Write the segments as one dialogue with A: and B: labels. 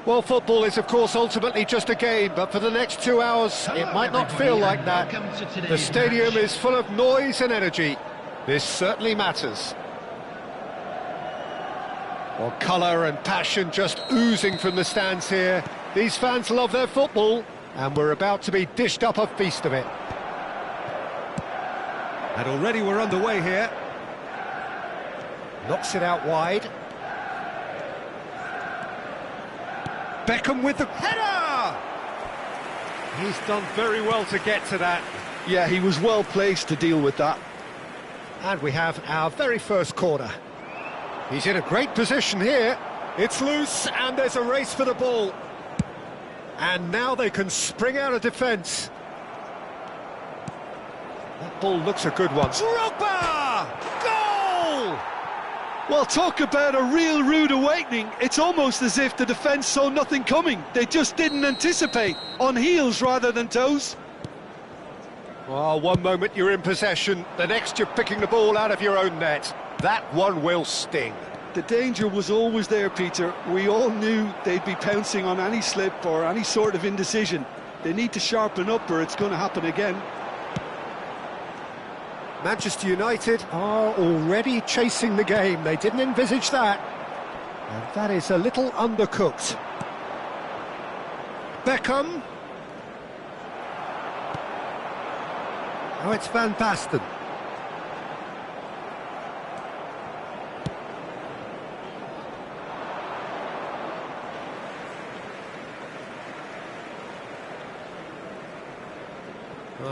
A: Well, football is, of course, ultimately just a game, but for the next 2 hours, it might not feel like that. The stadium is full of noise and energy. This certainly matters. Well, colour and passion just oozing from the stands here. These fans love their football, and we're about to be dished up a feast of it. And already we're underway here. Knocks it out wide. Beckham with the header! He's done very well to get to that.
B: Yeah, he was well placed to deal with that.
A: And we have our very first corner. He's in a great position here. It's loose, and there's a race for the ball. And now they can spring out of defence. That ball looks a good one. Drogba! Goal!
B: Well, talk about a real rude awakening. It's almost as if the defence saw nothing coming. They just didn't anticipate, on heels rather than toes.
A: Well, one moment you're in possession, the next you're picking the ball out of your own net. That one will sting.
B: The danger was always there, Peter. We all knew they'd be pouncing on any slip or any sort of indecision. They need to sharpen up or it's going to happen again.
A: Manchester United are already chasing the game. They didn't envisage that. And that is a little undercooked. Beckham. Now it's Van Basten.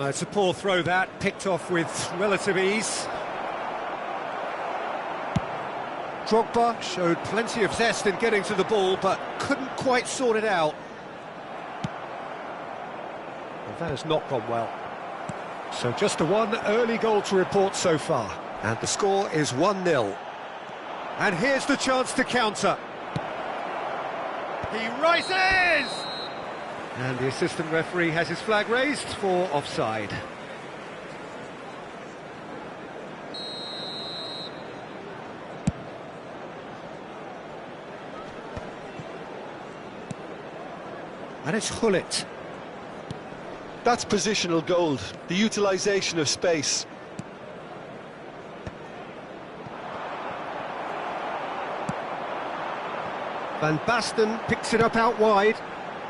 A: It's a poor throw that, picked off with relative ease. Drogba showed plenty of zest in getting to the ball, but couldn't quite sort it out. Well, that has not gone well. So just the one early goal to report so far. And the score is 1-0. And here's the chance to counter. He rises! And the assistant referee has his flag raised for offside. And it's Gullit.
B: That's positional gold, the utilisation of space.
A: Van Basten picks it up out wide.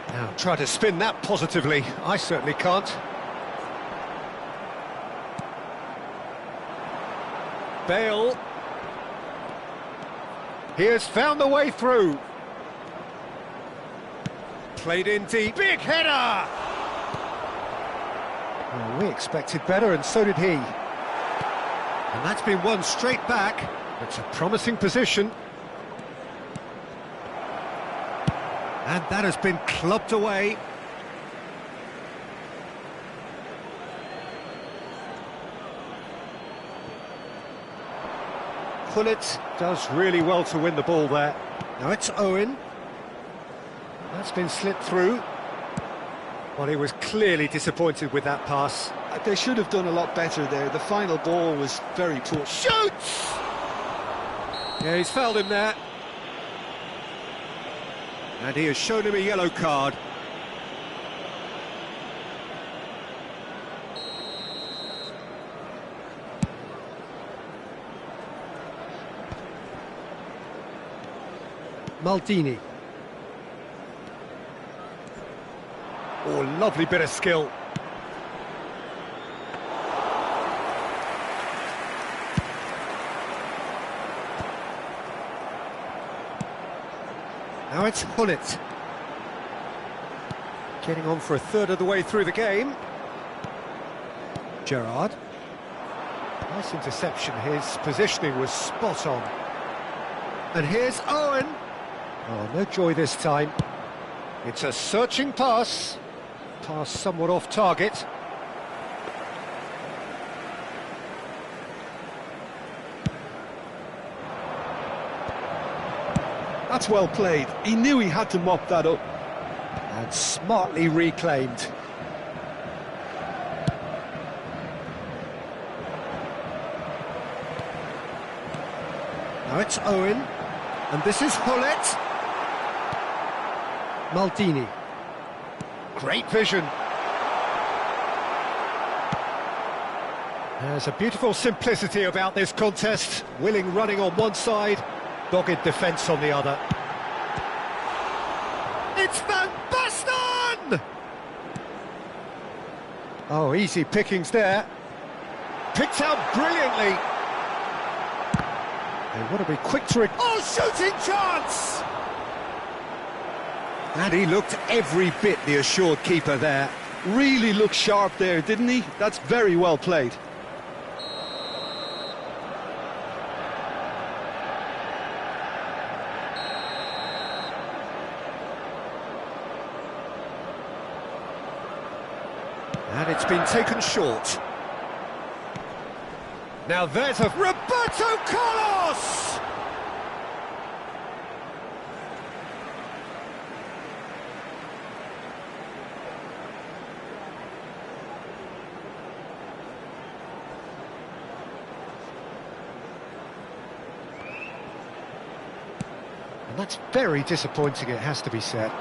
A: Now, try to spin that positively. I certainly can't. Bale. He has found the way through. Played in deep. Big header! Well, we expected better, and so did he. And that's been won straight back. It's a promising position. And that has been clubbed away. Gullit does really well to win the ball there. Now it's Owen. That's been slipped through. Well, he was clearly disappointed with that pass.
B: They should have done a lot better there. The final ball was very poor.
A: Shoots! Yeah, he's fouled him there. And he has shown him a yellow card. Maldini. Oh, lovely bit of skill. Now it's Gullit. Getting on for a third of the way through the game. Gerrard. Nice interception, his positioning was spot on. And here's Owen. Oh, no joy this time. It's a searching pass. Pass somewhat off target.
B: That's well played. He knew he had to mop that up.
A: And smartly reclaimed. Now it's Owen. And this is Gullit. Maldini. Great vision. There's a beautiful simplicity about this contest. Willing running on one side, dogged defence on the other. It's Van Basten! Oh, easy pickings there. Picked out brilliantly. They want to be quick to... Oh, shooting chance! And he looked every bit the assured keeper there.
B: Really looked sharp there, didn't he? That's very well played.
A: And it's been taken short. Now there's a... Roberto Carlos! And that's very disappointing, it has to be said.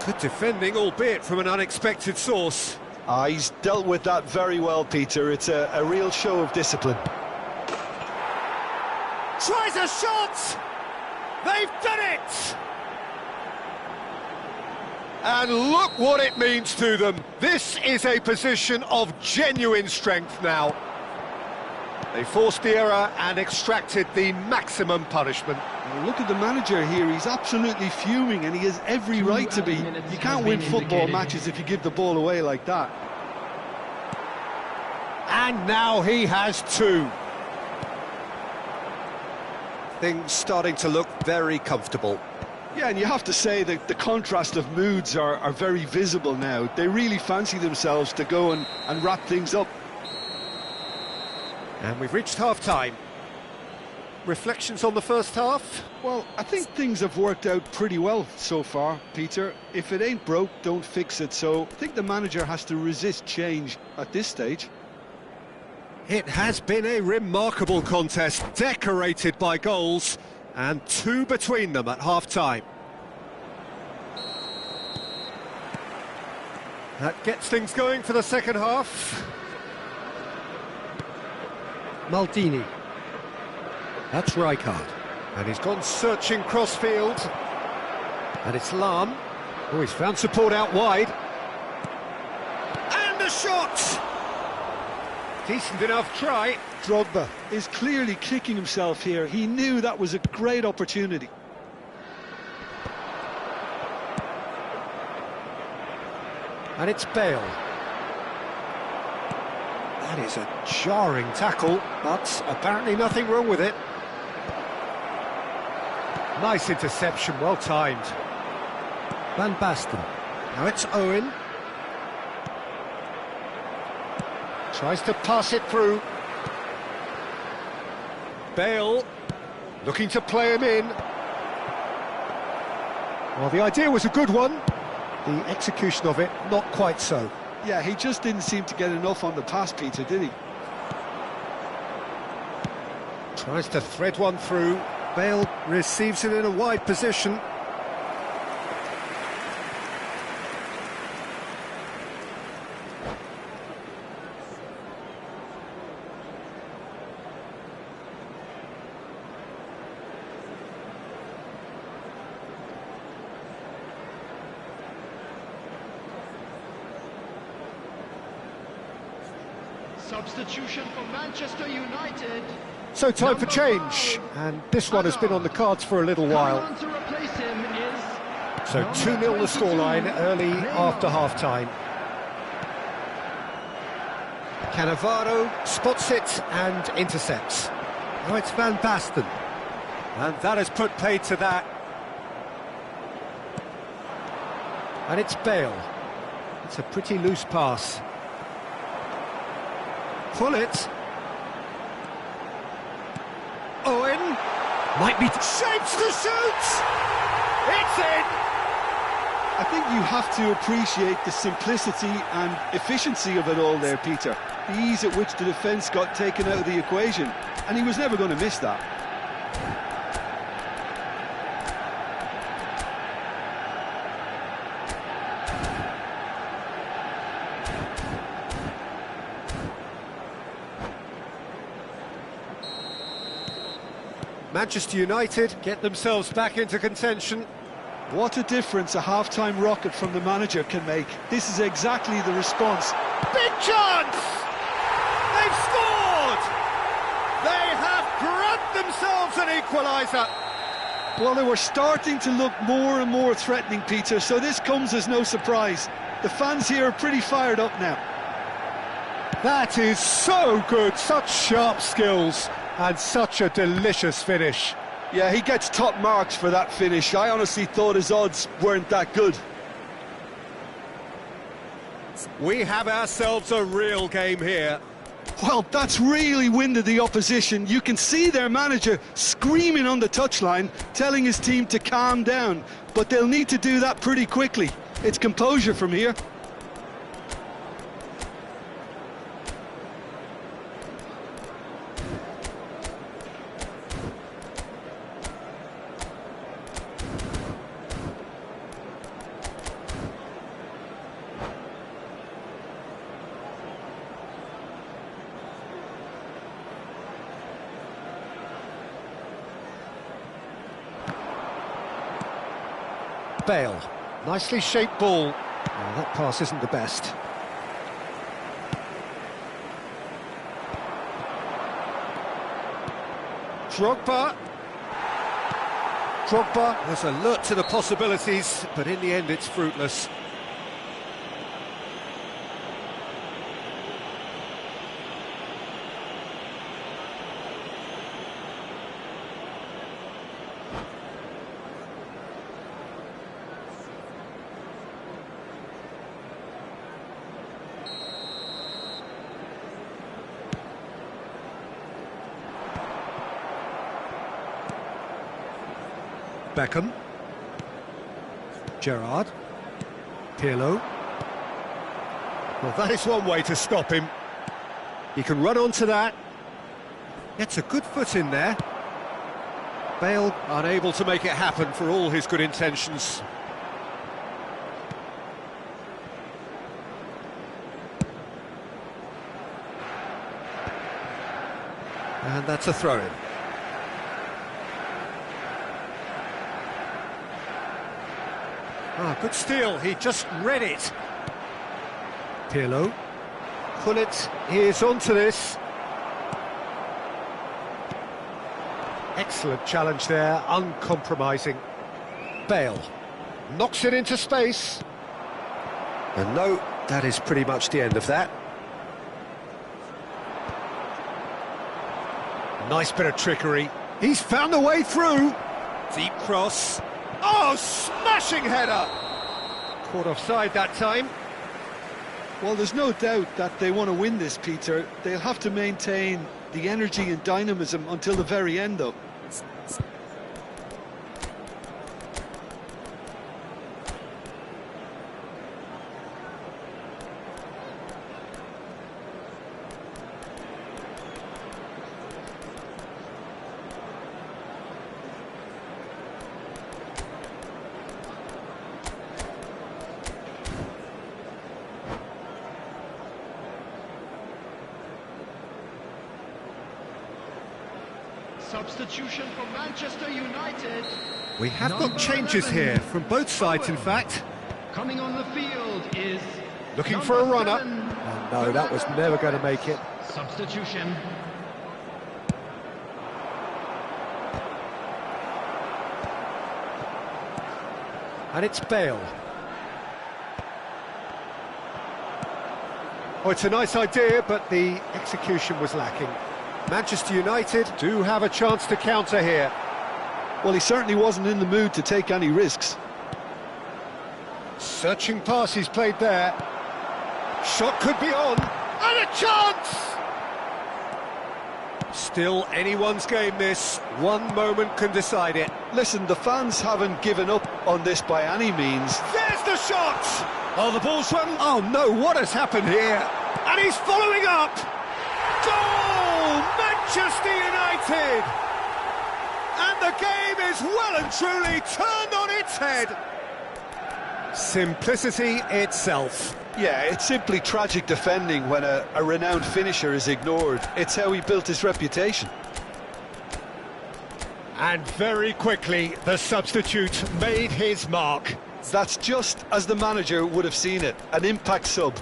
A: Good defending, albeit from an unexpected source.
B: He's dealt with that very well, Peter. It's a real show of discipline.
A: Tries a shot! They've done it! And look what it means to them. This is a position of genuine strength now. They forced the error and extracted the maximum punishment.
B: Now look at the manager here, he's absolutely fuming and he has every right to be. You can't win football matches if you give the ball away like that.
A: And now he has two. Things starting to look very comfortable.
B: Yeah, and you have to say that the contrast of moods are very visible now. They really fancy themselves to go and wrap things up.
A: And we've reached half-time. Reflections on the first half?
B: Well, I think things have worked out pretty well so far, Peter. If it ain't broke, don't fix it. So I think the manager has to resist change at this stage.
A: It has been a remarkable contest, decorated by goals, and two between them at half-time. That gets things going for the second half. Maldini. That's Rijkaard. And he's gone searching crossfield. And it's Lahm. Oh, he's found support out wide. And a shot! Decent enough try.
B: Drogba is clearly kicking himself here. He knew that was a great opportunity.
A: And it's Bale. That is a jarring tackle, but apparently nothing wrong with it. Nice interception, well timed. Van Basten. Now it's Owen. Tries to pass it through. Bale looking to play him in. Well, the idea was a good one. The execution of it, not quite so.
B: Yeah, he just didn't seem to get enough on the pass, Peter, did he?
A: Tries to thread one through. Bale receives it in a wide position.
C: Substitution for Manchester United.
A: So time for change, and this one has been on the cards for a little while.
C: To replace him is
A: So 2-0 the scoreline early after half-time. Cannavaro spots it and intercepts. Now it's Van Basten. And that has put paid to that. And it's Bale. It's a pretty loose pass. Pull it. Owen might be shapes to shoot. It's in.
B: I think you have to appreciate the simplicity and efficiency of it all there, Peter. The ease at which the defence got taken out of the equation, and he was never going to miss that.
A: Manchester United get themselves back into contention.
B: What a difference a half-time rocket from the manager can make. This is exactly the response.
A: Big chance! They've scored! They have grabbed themselves an equaliser.
B: Well, they were starting to look more and more threatening, Peter, so this comes as no surprise. The fans here are pretty fired up now.
A: That is so good, such sharp skills and such a delicious finish.
B: Yeah, he gets top marks for that finish. I honestly thought his odds weren't that good.
A: We have ourselves a real game here.
B: Well, that's really winded the opposition. You can see their manager screaming on the touchline, telling his team to calm down. But they'll need to do that pretty quickly. It's composure from here.
A: Bale, nicely shaped ball. Oh, that pass isn't the best. Drogba was alert to the possibilities, but in the end it's fruitless. Beckham, Gerrard, Pirlo. Well, that is one way to stop him. He can run onto that. Gets a good foot in there. Bale unable to make it happen for all his good intentions. And that's a throw-in. Ah, good steal, he just read it. Pirlo. Pullet is onto this. Excellent challenge there, uncompromising. Bale knocks it into space. And no, that is pretty much the end of that. Nice bit of trickery. He's found a way through. Deep cross. Oh, smashing header! Caught offside that time.
B: Well, there's no doubt that they want to win this, Peter. They'll have to maintain the energy and dynamism until the very end, though.
C: Substitution for Manchester United.
A: We have got changes
C: 11.
A: here from both sides, in fact.
C: Coming on the field is
A: Looking for a runner.
C: 7.
A: Oh, no, that was never going to make it.
C: Substitution.
A: And it's Bale. Oh, it's a nice idea, but the execution was lacking. Manchester United do have a chance to counter here.
B: Well, he certainly wasn't in the mood to take any risks.
A: Searching pass he's played there. Shot could be on. And a chance! Still anyone's game, this. One moment can decide it.
B: Listen, the fans haven't given up on this by any means.
A: There's the shot! Oh, the ball's run. Oh, no, what has happened here? And he's following up. Goal! Manchester United! And the game is well and truly turned on its head. Simplicity itself.
B: Yeah, it's simply tragic defending when a renowned finisher is ignored. It's how he built his reputation.
A: And very quickly, the substitute made his mark.
B: That's just as the manager would have seen it, an impact sub.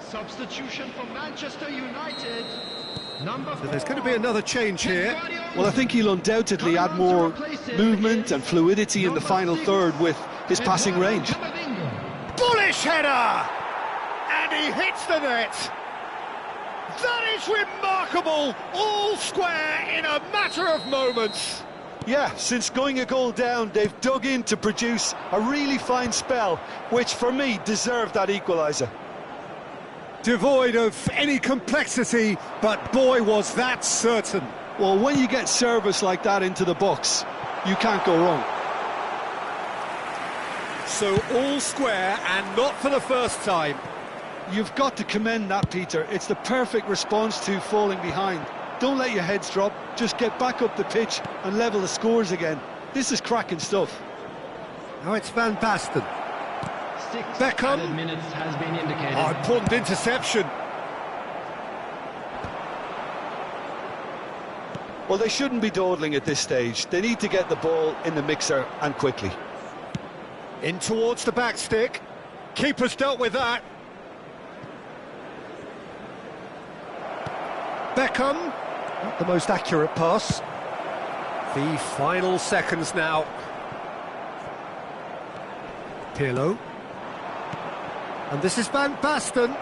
C: Substitution for Manchester United.
A: So there's going to be another change here.
B: Well, I think he'll undoubtedly add more movement and fluidity in the final third with his passing range.
A: Bullish header! And he hits the net. That is remarkable! All square in a matter of moments.
B: Yeah, since going a goal down, they've dug in to produce a really fine spell, which for me deserved that equaliser.
A: Devoid of any complexity, but boy was that certain.
B: Well, when you get service like that into the box, you can't go wrong.
A: So all square and not for the first time.
B: You've got to commend that, Peter. It's the perfect response to falling behind. Don't let your heads drop, just get back up the pitch and level the scores again. This is cracking stuff.
A: Now it's Van Basten.
C: 6
A: Beckham.
C: added minutes has been indicated.
A: Oh, important interception.
B: Well, they shouldn't be dawdling at this stage. They need to get the ball in the mixer and quickly.
A: In towards the back stick. Keeper's dealt with that. Beckham. Not the most accurate pass. The final seconds now. Pirlo. And this is Van Basten.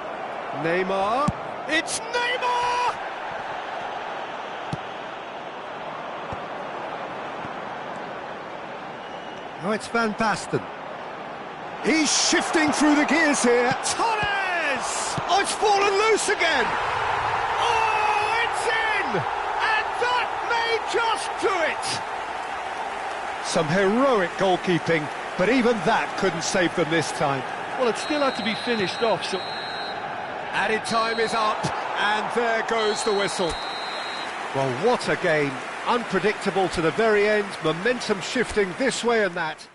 A: Neymar. It's Neymar! Now it's Van Basten. He's shifting through the gears here. Torres! Oh, it's fallen loose again! Oh, it's in! And that may just do it! Some heroic goalkeeping, but even that couldn't save them this time.
B: Well, it still had to be finished off, so...
A: Added time is up, and there goes the whistle. Well, what a game. Unpredictable to the very end, momentum shifting this way and that.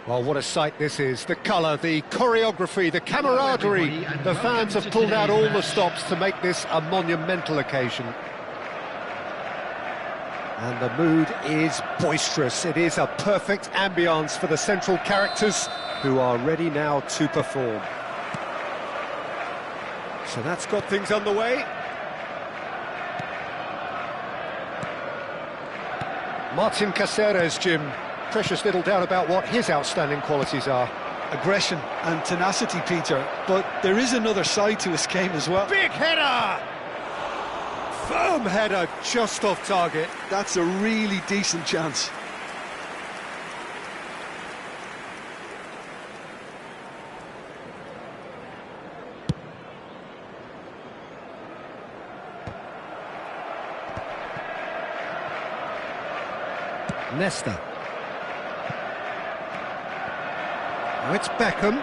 A: Well, what a sight this is. The colour, the choreography, the camaraderie. The fans have pulled out all the stops to make this a monumental occasion. And the mood is boisterous. It is a perfect ambience for the central characters who are ready now to perform. So that's got things underway. Martin Caceres, Jim. Precious little doubt about what his outstanding qualities are.
B: Aggression and tenacity, Peter, but there is another side to his game as well.
A: Big header! Firm header, just off target.
B: That's a really decent chance.
A: Nesta. Now it's Beckham.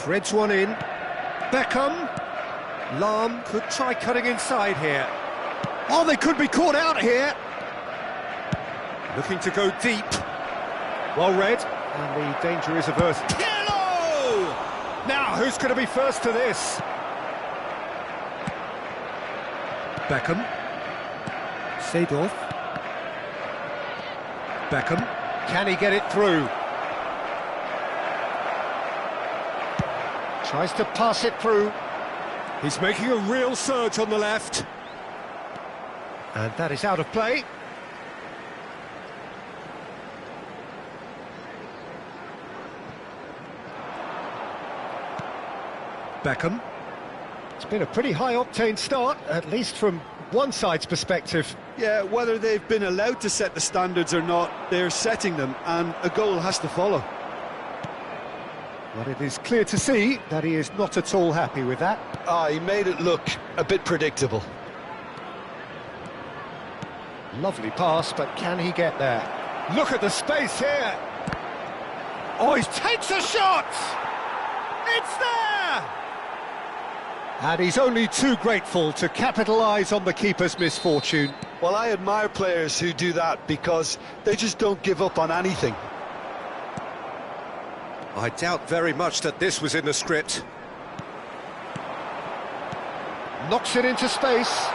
A: Threads one in. Beckham. Lahm could try cutting inside here. Oh, they could be caught out here. Looking to go deep. Well read. And the danger is averted. Pirlo! Now, who's going to be first to this? Beckham. Seedorf. Beckham. Can he get it through? Tries to pass it through. He's making a real surge on the left. And that is out of play. Beckham. It's been a pretty high-octane start, at least from one side's perspective.
B: Yeah, whether they've been allowed to set the standards or not, they're setting them, and a goal has to follow.
A: But it is clear to see that he is not at all happy with that.
B: He made it look a bit predictable.
A: Lovely pass, but can he get there? Look at the space here! Oh, he takes a shot! It's there! And he's only too grateful to capitalise on the keeper's misfortune.
B: Well, I admire players who do that because they just don't give up on anything.
A: I doubt very much that this was in the script. Knocks it into space.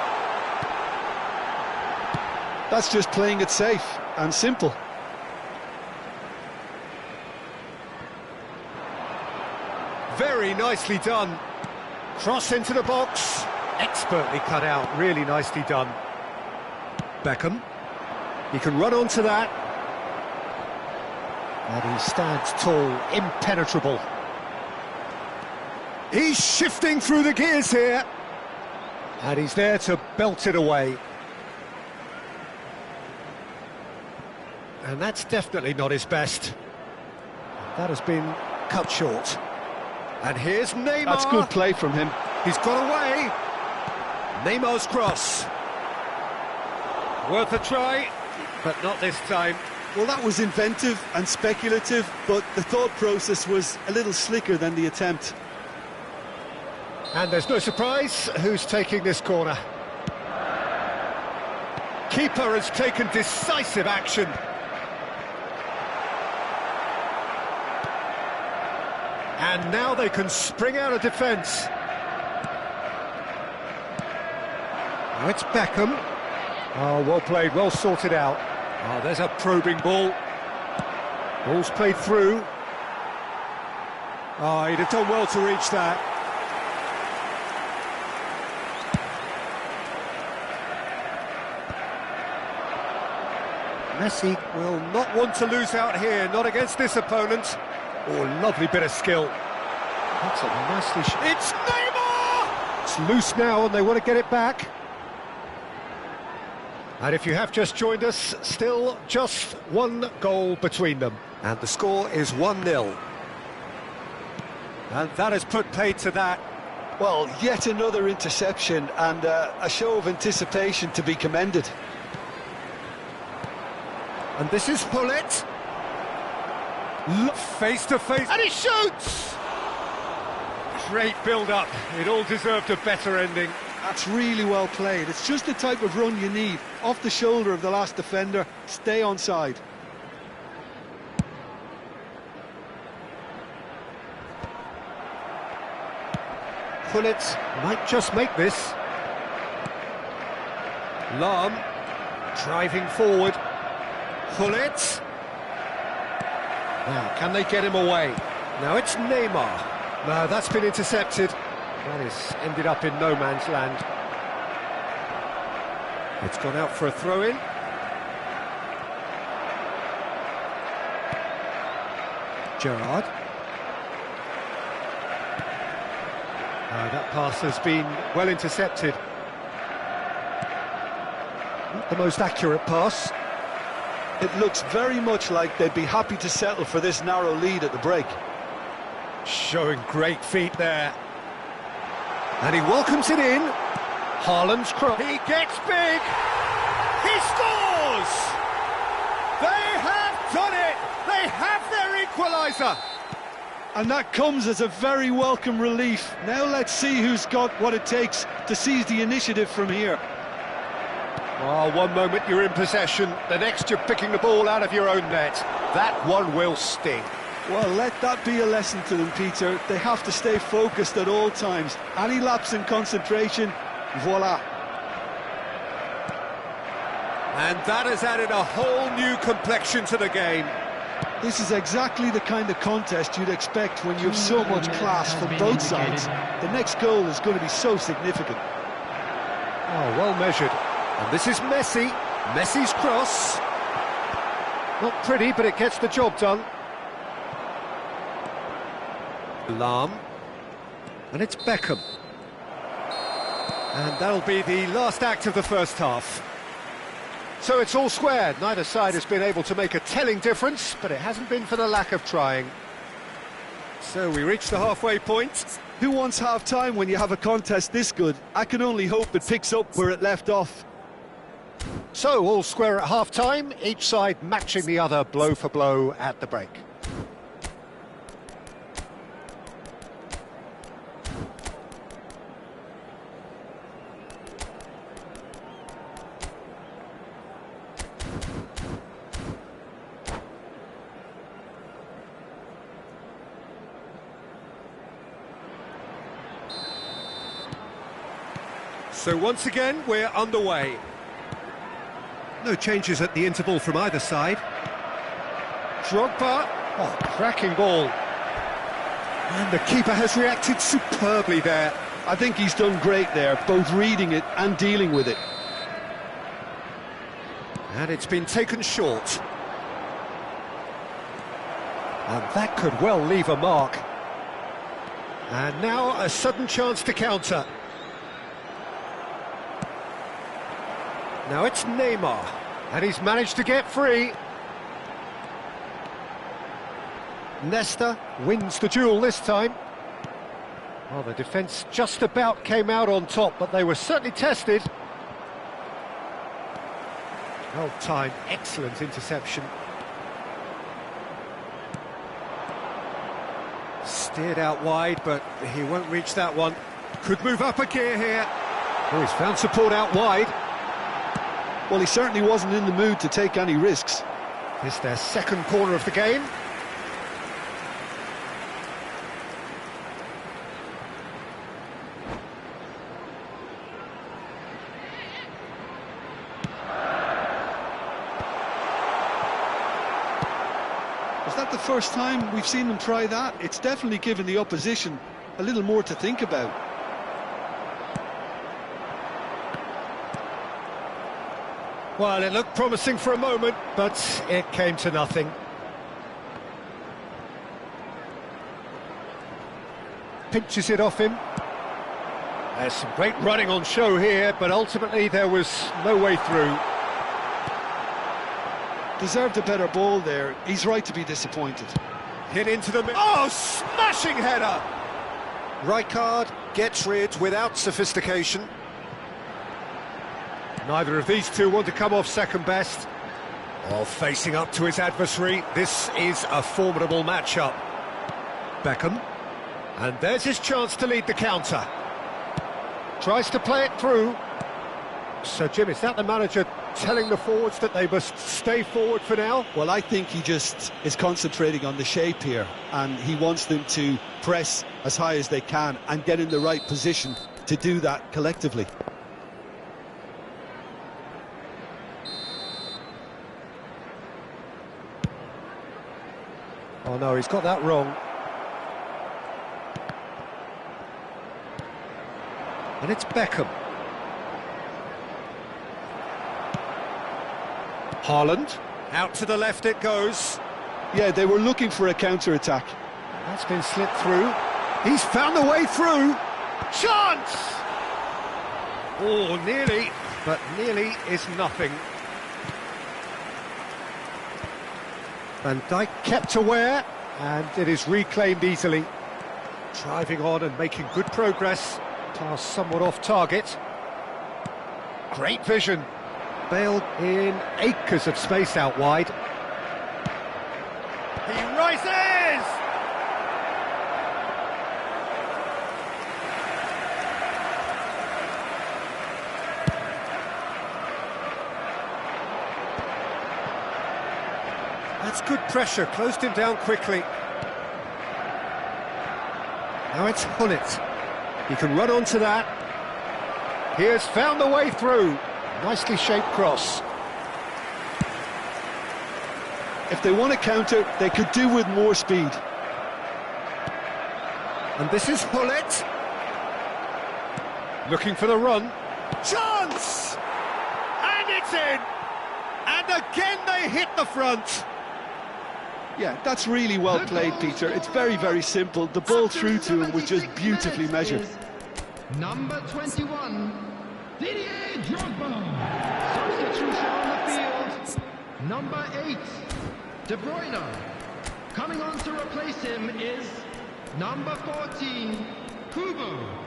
B: That's just playing it safe and simple.
A: Very nicely done. Cross into the box. Expertly cut out. Really nicely done. Beckham. He can run onto that. And he stands tall, impenetrable. He's shifting through the gears here. And he's there to belt it away. And that's definitely not his best. That has been cut short. And here's Neymar.
B: That's good play from him.
A: He's got away. Neymar's cross. Worth a try, but not this time.
B: Well, that was inventive and speculative, but the thought process was a little slicker than the attempt.
A: And there's no surprise who's taking this corner. Keeper has taken decisive action. And now they can spring out of defence. Now it's Beckham. Oh, well played, well sorted out. Oh, there's a probing ball. Ball's played through. Oh, he'd have done well to reach that. Messi will not want to lose out here, not against this opponent. Oh, lovely bit of skill. That's a nicely shot. It's Neymar! It's loose now and they want to get it back. And if you have just joined us, still just one goal between them. And the score is 1-0. And that has put paid to that.
B: Well, yet another interception and a show of anticipation to be commended.
A: And this is Pullet. Face to face, and he shoots! Great build-up. It all deserved a better ending.
B: That's really well played. It's just the type of run you need. Off the shoulder of the last defender, stay onside.
A: Pullet might just make this. Lahm driving forward. Pullet. Now, can they get him away? Now it's Neymar. No, that's been intercepted. That has ended up in no man's land. It's gone out for a throw-in. Gerrard. That pass has been well intercepted. Not the most accurate pass.
B: It looks very much like they'd be happy to settle for this narrow lead at the break.
A: Showing great feet there. And he welcomes it in. Haaland's cross. He gets big. He scores! They have done it! They have their equaliser!
B: And that comes as a very welcome relief. Now let's see who's got what it takes to seize the initiative from here.
A: Oh, one moment you're in possession, the next you're picking the ball out of your own net. That one will sting.
B: Well, let that be a lesson to them, Peter. They have to stay focused at all times. Any lapse in concentration, voila.
A: And that has added a whole new complexion to the game.
B: This is exactly the kind of contest you'd expect when you have so much class from both sides. The next goal is going to be so significant.
A: Oh, well measured. And this is Messi. Messi's cross. Not pretty, but it gets the job done. Lahm. And it's Beckham. And that'll be the last act of the first half. So it's all squared. Neither side has been able to make a telling difference, but it hasn't been for the lack of trying. So we reach the halfway point.
B: Who wants half-time when you have a contest this good? I can only hope it picks up where it left off.
A: So all square at half-time, each side matching the other blow for blow at the break. So once again, we're underway. No changes at the interval from either side. Drogba. Oh, cracking ball. And the keeper has reacted superbly there.
B: I think he's done great there, both reading it and dealing with it.
A: And it's been taken short. And that could well leave a mark. And now a sudden chance to counter. Now it's Neymar, and he's managed to get free. Nesta wins the duel this time. Well, the defence just about came out on top, but they were certainly tested. Well timed, excellent interception. Steered out wide, but he won't reach that one. Could move up a gear here. Oh, he's found support out wide.
B: Well, he certainly wasn't in the mood to take any risks.
A: This is their second corner of the game.
B: Is that the first time we've seen them try that? It's definitely given the opposition a little more to think about.
A: Well, it looked promising for a moment, but it came to nothing. Pinches it off him. There's some great running on show here, but ultimately there was no way through.
B: Deserved a better ball there. He's right to be disappointed.
A: Hit into the middle. Oh, smashing header! Rijkaard gets rid without sophistication. Neither of these two want to come off second best. Oh, facing up to his adversary, this is a formidable matchup. Beckham, and there's his chance to lead the counter. Tries to play it through. So, Jim, is that the manager telling the forwards that they must stay forward for now.
B: Well, I think he just is concentrating on the shape here, and he wants them to press as high as they can and get in the right position to do that collectively.
A: Oh no, he's got that wrong. And it's Beckham. Haaland, out to the left it goes.
B: Yeah, they were looking for a counter-attack.
A: That's been slipped through. He's found the way through. Chance! Oh, nearly, but nearly is nothing. Van Dijk kept aware, and it is reclaimed easily. Driving on and making good progress. Pass somewhat off target. Great vision. Bale in acres of space out wide. He rises! That's good pressure, closed him down quickly. Now it's Hullet. He can run onto that. He has found the way through. Nicely shaped cross.
B: If they want to counter, they could do with more speed.
A: And this is Hullet. Looking for the run. Chance! And it's in! And again they hit the front.
B: Yeah, that's really well played, Peter. It's very, very simple. The ball through to him was just beautifully measured.
C: Number 21, Didier Drogba. Substitution on the field. Number 8, De Bruyne. Coming on to replace him is number 14, Kubo.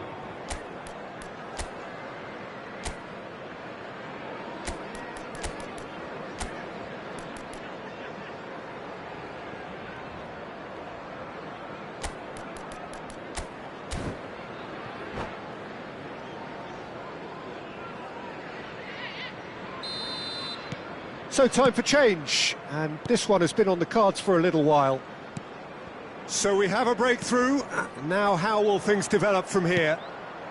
A: So time for change, and this one has been on the cards for a little while. So we have a breakthrough. Now how will things develop from here?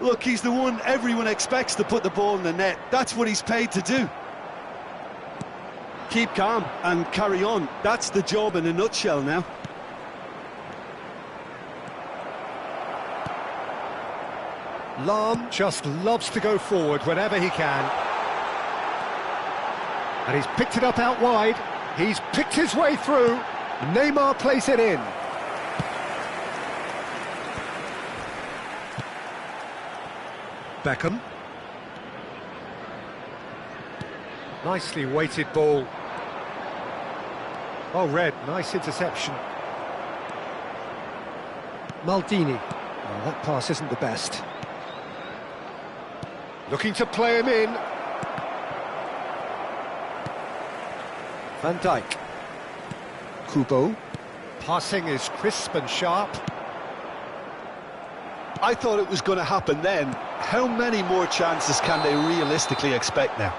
B: Look, he's the one everyone expects to put the ball in the net. That's what he's paid to do. Keep calm and carry on. That's the job in a nutshell now.
A: Lahm just loves to go forward whenever he can. And he's picked it up out wide. He's picked his way through. Neymar plays it in. Beckham. Nicely weighted ball. Oh, Red, nice interception. Maldini. Oh, that pass isn't the best. Looking to play him in. Van Dijk. Kubo. Passing is crisp and sharp.
B: I thought it was going to happen then. How many more chances can they realistically expect now?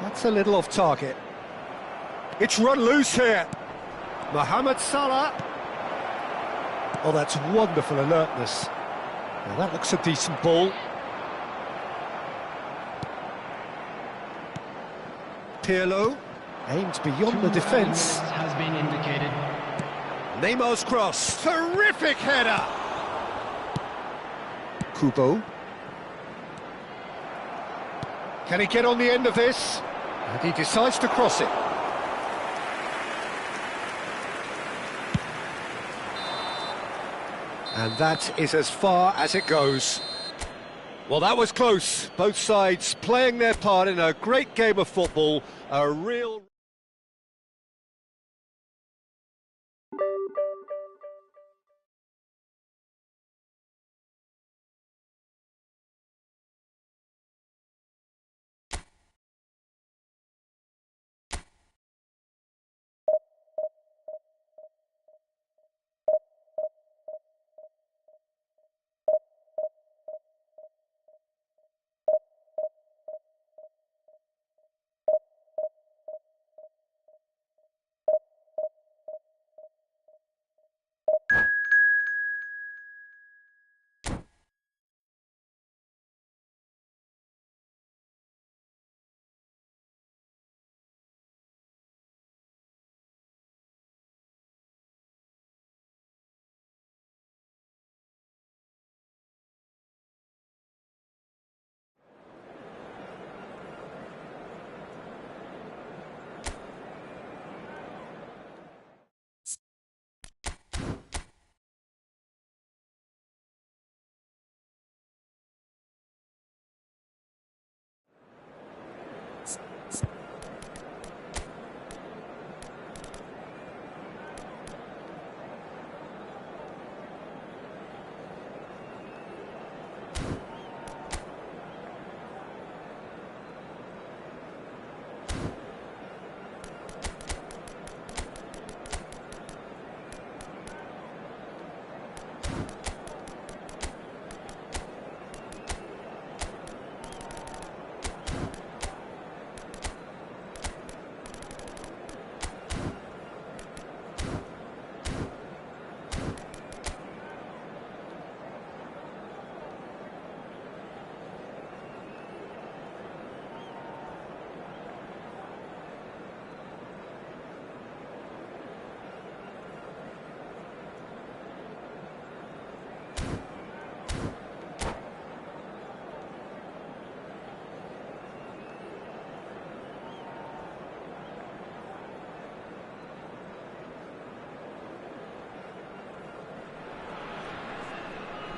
A: That's a little off target. It's run loose here. Mohamed Salah. Oh, that's wonderful alertness. Now that looks a decent ball. Pirlo aimed beyond the defence.
C: Has been indicated.
A: Neymar's cross. Terrific header. Kubo. Can he get on the end of this? And he decides to cross it. And that is as far as it goes. Well, that was close. Both sides playing their part in a great game of football. A real...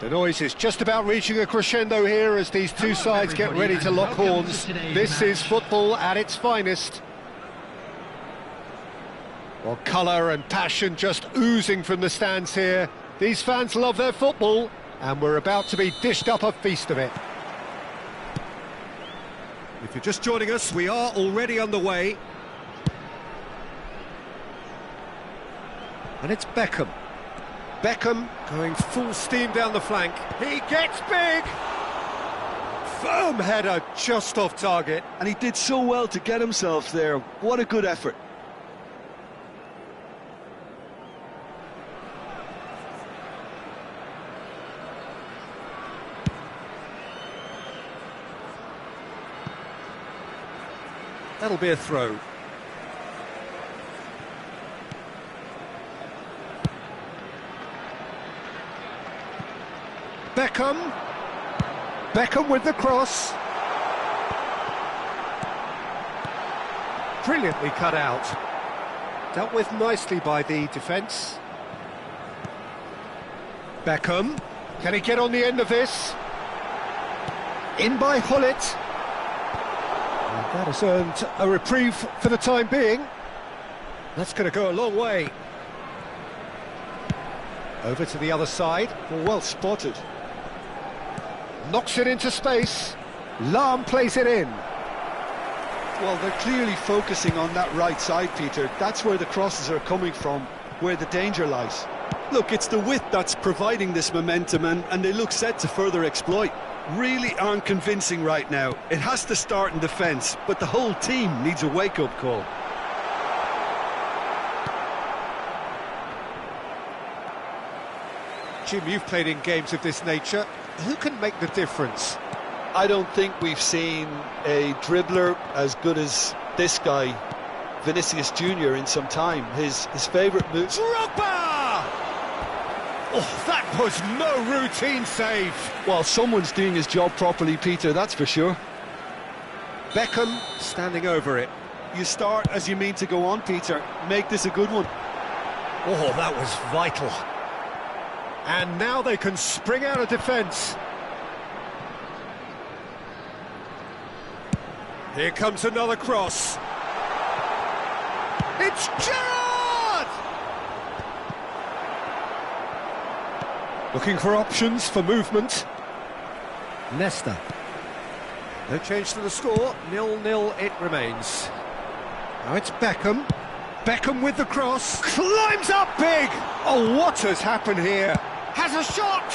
A: The noise is just about reaching a crescendo here as these two sides get ready to lock horns. This is football at its finest. Well, colour and passion just oozing from the stands here. These fans love their football, and we're about to be dished up a feast of it. If you're just joining us, we are already underway. And it's Beckham. Beckham going full steam down the flank. He gets big! Firm header just off target.
B: And he did so well to get himself there. What a good effort.
A: That'll be a throw. Beckham. Beckham with the cross. Brilliantly cut out. Dealt with nicely by the defence. Beckham. Can he get on the end of this? In by Hullet. And that has earned a reprieve for the time being. That's going to go a long way. Over to the other side.
B: Well spotted.
A: Knocks it into space. Lahm plays it in.
B: Well, they're clearly focusing on that right side, Peter. That's where the crosses are coming from, where the danger lies. Look, it's the width that's providing this momentum, and they look set to further exploit. Really aren't convincing right now. It has to start in defence, but the whole team needs a wake-up call.
A: Jim, you've played in games of this nature. Who can make the difference?
B: I don't think we've seen a dribbler as good as this guy, Vinicius Jr., in some time. His favourite move...
A: Drogba! Oh, that was no routine save.
B: Well, someone's doing his job properly, Peter, that's for sure.
A: Beckham standing over it.
B: You start as you mean to go on, Peter. Make this a good one.
A: Oh, that was vital. And now they can spring out of defence. Here comes another cross. It's Gerrard! Looking for options for movement. Leicester. No change to the score, 0-0 it remains. Now it's Beckham. Beckham with the cross. Climbs up big! Oh, what has happened here? Has a shot!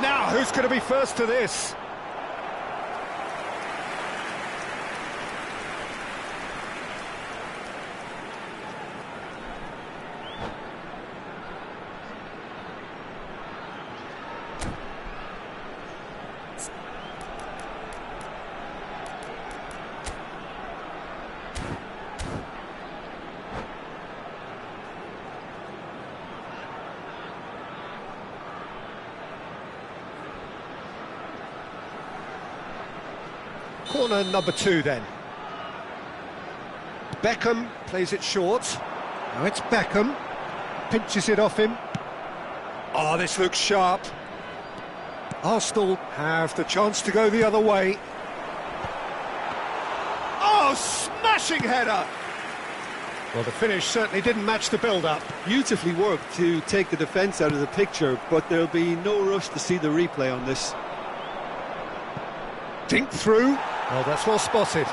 A: Now, who's going to be first to this? Corner number 2 then. Beckham plays it short. Now it's Beckham. Pinches it off him. Oh, this looks sharp. Arsenal have the chance to go the other way. Oh, smashing header! Well, the finish certainly didn't match the build-up.
B: Beautifully worked to take the defence out of the picture, but there'll be no rush to see the replay on this.
A: Dink through. Oh, that's well spotted.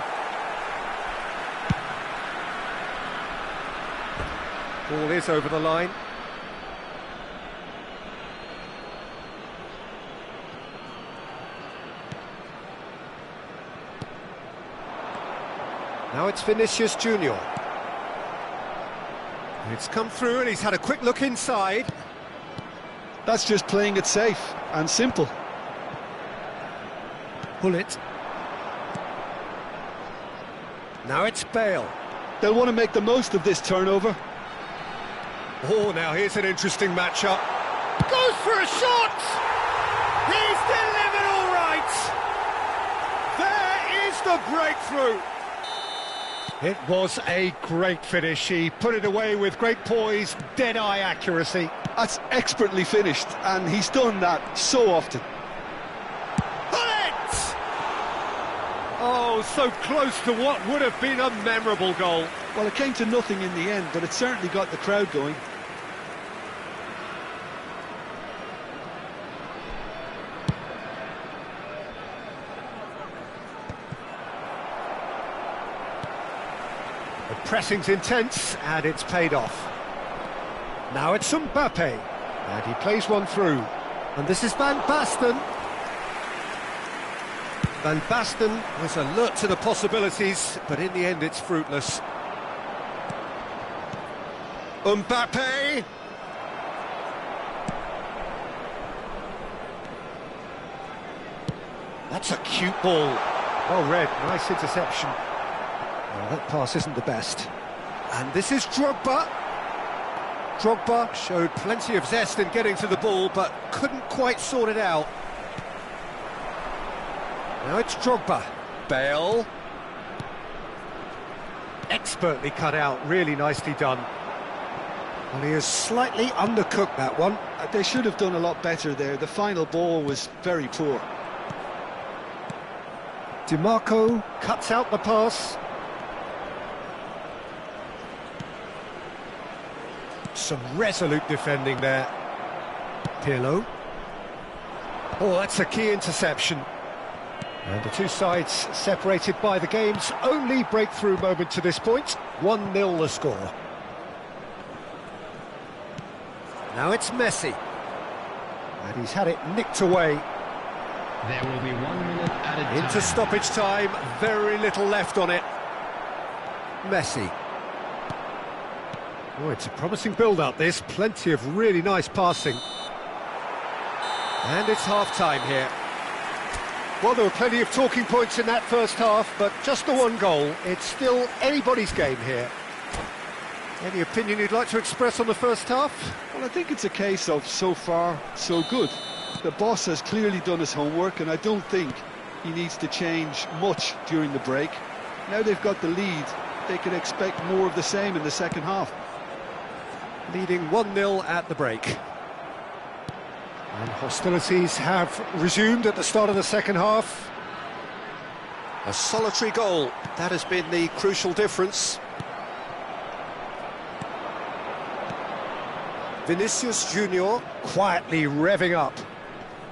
A: Ball is over the line. Now it's Vinicius Jr. It's come through and he's had a quick look inside.
B: That's just playing it safe and simple.
A: Hullet. Now it's Bale.
B: They'll want to make the most of this turnover.
A: Oh, now here's an interesting matchup. Goes for a shot! He's delivered all right! There is the breakthrough! It was a great finish. He put it away with great poise, dead-eye accuracy.
B: That's expertly finished, and he's done that so often.
A: Bullet! Oh, so close to what would have been a memorable goal.
B: Well, it came to nothing in the end, but it certainly got the crowd going.
A: The pressing's intense, and it's paid off. Now it's Mbappe, and he plays one through. And this is Van Basten. Van Basten was alert to the possibilities, but in the end it's fruitless. Mbappe! That's a cute ball. Well read, nice interception. Well, that pass isn't the best. And this is Drogba. Drogba showed plenty of zest in getting to the ball, but couldn't quite sort it out. Now it's Drogba. Bale. Expertly cut out, really nicely done. Well, he has slightly undercooked that one.
B: They should have done a lot better there. The final ball was very poor.
A: DiMarco cuts out the pass. Some resolute defending there. Pirlo. Oh, that's a key interception. And the two sides separated by the game's only breakthrough moment to this point. 1-0 the score. Now it's Messi. And he's had it nicked away.
C: There will be 1 minute added time.
A: Into stoppage time, very little left on it. Messi. Oh, it's a promising build-up, this. Plenty of really nice passing. And it's half-time here. Well, there were plenty of talking points in that first half, but just the one goal. It's still anybody's game here. Any opinion you'd like to express on the first half?
B: Well, I think it's a case of so far, so good. The boss has clearly done his homework, and I don't think he needs to change much during the break. Now they've got the lead, they can expect more of the same in the second half.
A: Leading 1-0 at the break. And hostilities have resumed at the start of the second half. A solitary goal, that has been the crucial difference. Vinicius Junior quietly revving up.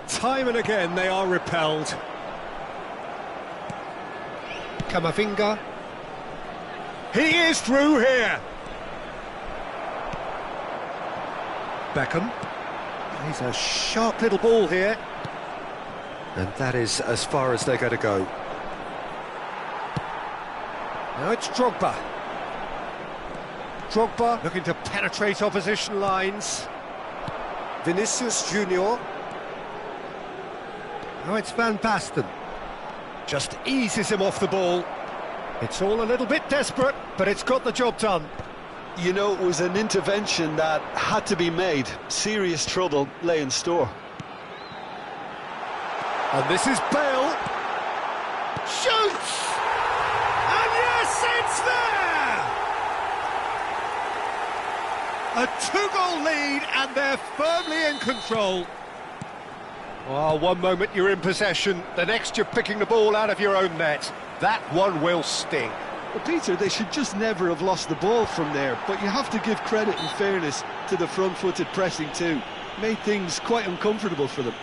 A: Time and again they are repelled. Camavinga. He is through here. Beckham. He's a sharp little ball here. And that is as far as they're going to go. Now it's Drogba. Drogba looking to penetrate opposition lines. Vinicius Junior. Now it's Van Basten. Just eases him off the ball. It's all a little bit desperate, but it's got the job done.
B: You know, it was an intervention that had to be made. Serious trouble lay in store.
A: And this is Bale. Shoots! And yes, it's there! A two-goal lead, and they're firmly in control. Well, one moment you're in possession, the next you're picking the ball out of your own net. That one will sting.
B: Well, Peter, they should just never have lost the ball from there, but you have to give credit and fairness to the front-footed pressing too. Made things quite uncomfortable for them.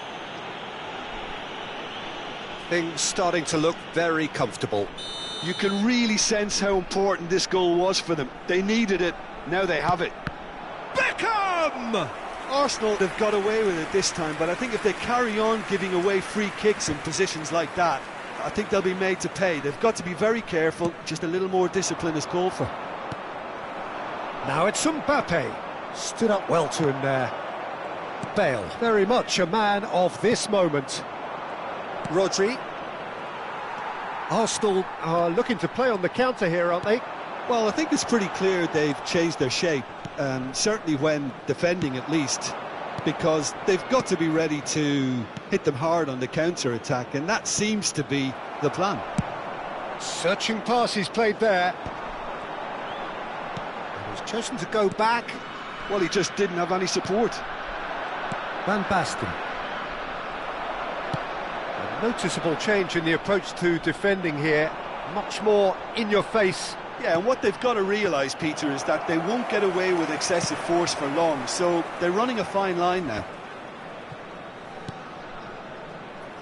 A: Things starting to look very comfortable.
B: You can really sense how important this goal was for them. They needed it, now they have it.
A: Beckham!
B: Arsenal have got away with it this time, but I think if they carry on giving away free kicks in positions like that, I think they'll be made to pay. They've got to be very careful, just a little more discipline is called for.
A: Now it's Mbappe. Stood up well to him there. Bale, very much a man of this moment. Rodri. Arsenal are looking to play on the counter here, aren't they?
B: Well, I think it's pretty clear they've changed their shape, certainly when defending at least, because they've got to be ready to hit them hard on the counter-attack, and that seems to be the plan.
A: Searching pass he's played there. He's chosen to go back.
B: Well, he just didn't have any support.
A: Van Basten. A noticeable change in the approach to defending here. Much more in your face.
B: Yeah, and what they've got to realise, Peter, is that they won't get away with excessive force for long, so they're running a fine line now.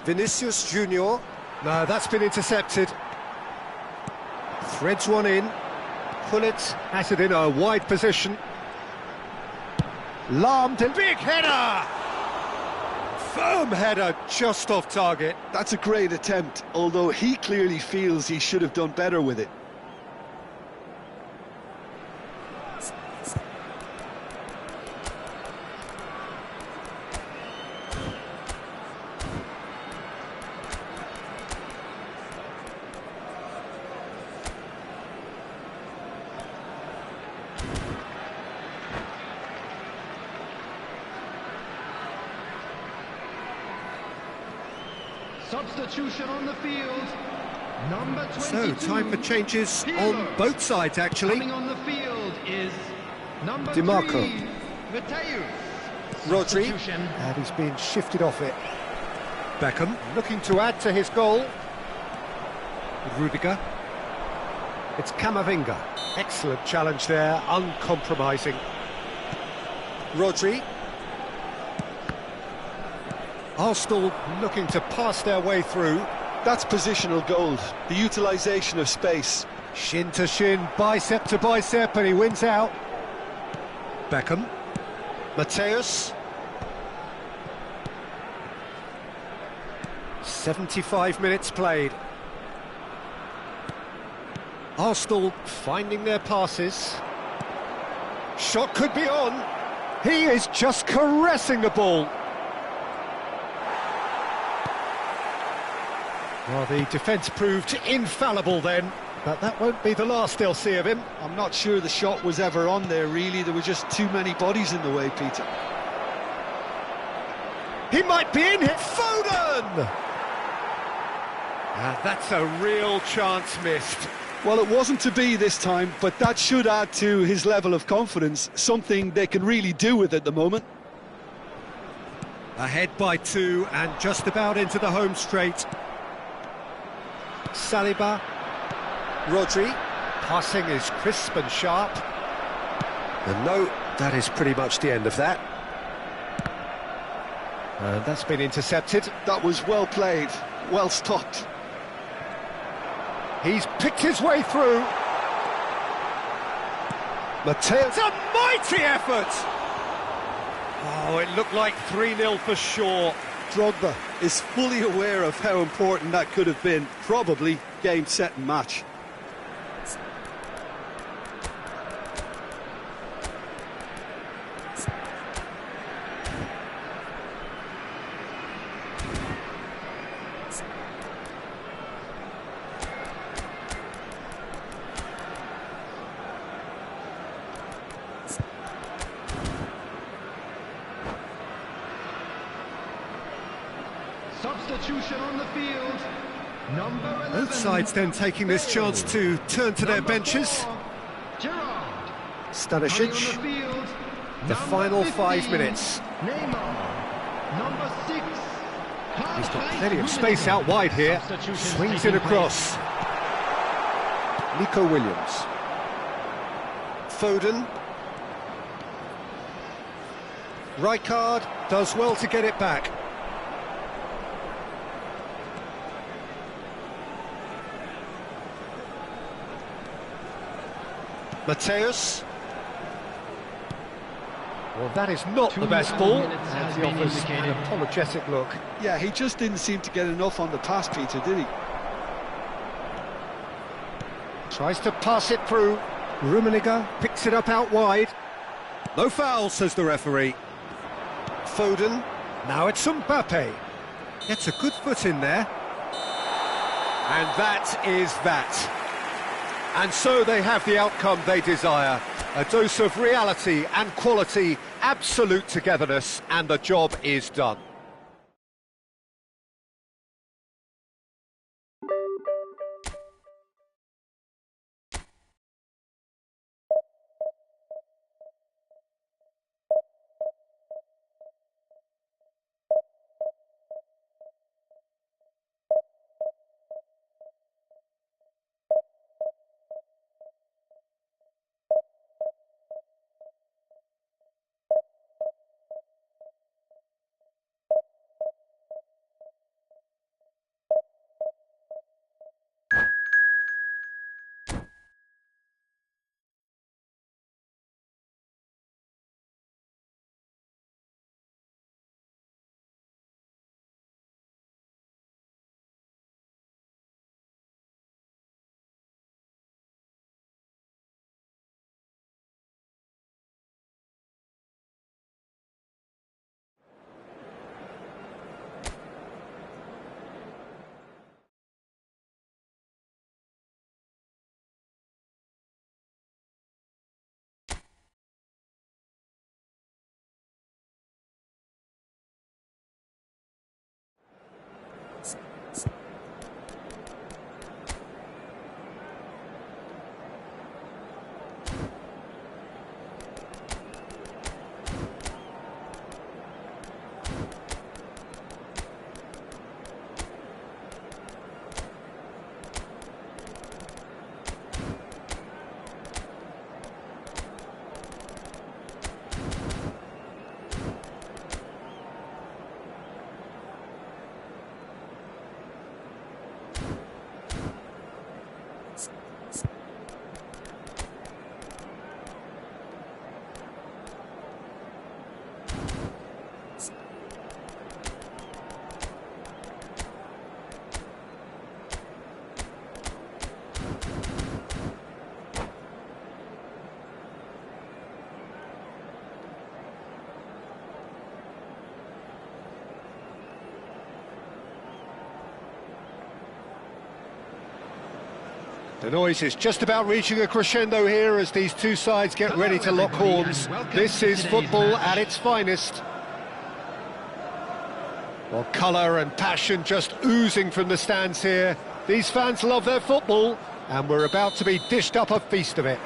A: Vinicius Junior. No, that's been intercepted. Threads one in. Pullet has it in a wide position. Lahm, big header! Firm header, just off target.
B: That's a great attempt, although he clearly feels he should have done better with it.
C: Substitution on the field. Number 22.
A: So, time for changes on both sides, actually.
C: Coming on the field is number
A: DiMarco.
C: 3, Mateus.
A: Rodri.
C: Substitution.
A: And he's been shifted off it. Beckham looking to add to his goal. Rudiger. It's Camavinga. Excellent challenge there, uncompromising. Rodri. Arsenal looking to pass their way through.
B: That's positional gold, the utilisation of space.
A: Shin to shin, bicep to bicep, and he wins out. Beckham. Mateus. 75 minutes played. Arsenal finding their passes. Shot could be on. He is just caressing the ball. Well, the defence proved infallible then, but that won't be the last they'll see of him.
B: I'm not sure the shot was ever on there, really. There were just too many bodies in the way, Peter.
A: He might be in here. Foden! That's a real chance missed.
B: Well, it wasn't to be this time, but that should add to his level of confidence, something they can really do with at the moment.
A: Ahead by 2 and just about into the home straight. Saliba. Rodri. Passing is crisp and sharp. And no, that is pretty much the end of that. And that's been intercepted.
B: That was well played, well stopped.
A: He's picked his way through. Mateus, a mighty effort! Oh, it looked like 3-0 for sure.
B: Drogba is fully aware of how important that could have been. Probably game, set and match.
C: Substitution on the field. Number 11.
A: Both sides then taking this chance to turn to their benches.
C: 4, Gerrard.
A: Stanisic, the final 5 minutes.
C: Neymar. Number 6.
A: He's got plenty of space out wide here. Swings it across. Nico Williams. Foden. Rijkaard does well to get it back. Mateus. Well, that is not the best ball. And he offers an apologetic look.
B: Yeah, he just didn't seem to get enough on the pass, Peter, did he?
A: Tries to pass it through. Rummenigge picks it up out wide. No foul, says the referee. Foden. Now it's Mbappe. Gets a good foot in there. And that is that. And so they have the outcome they desire. A dose of reality and quality, absolute togetherness, and the job is done. The noise is just about reaching a crescendo here as these two sides get ready to lock horns. This is football at its finest. Well, colour and passion just oozing from the stands here. These fans love their football, and we're about to be dished up a feast of it.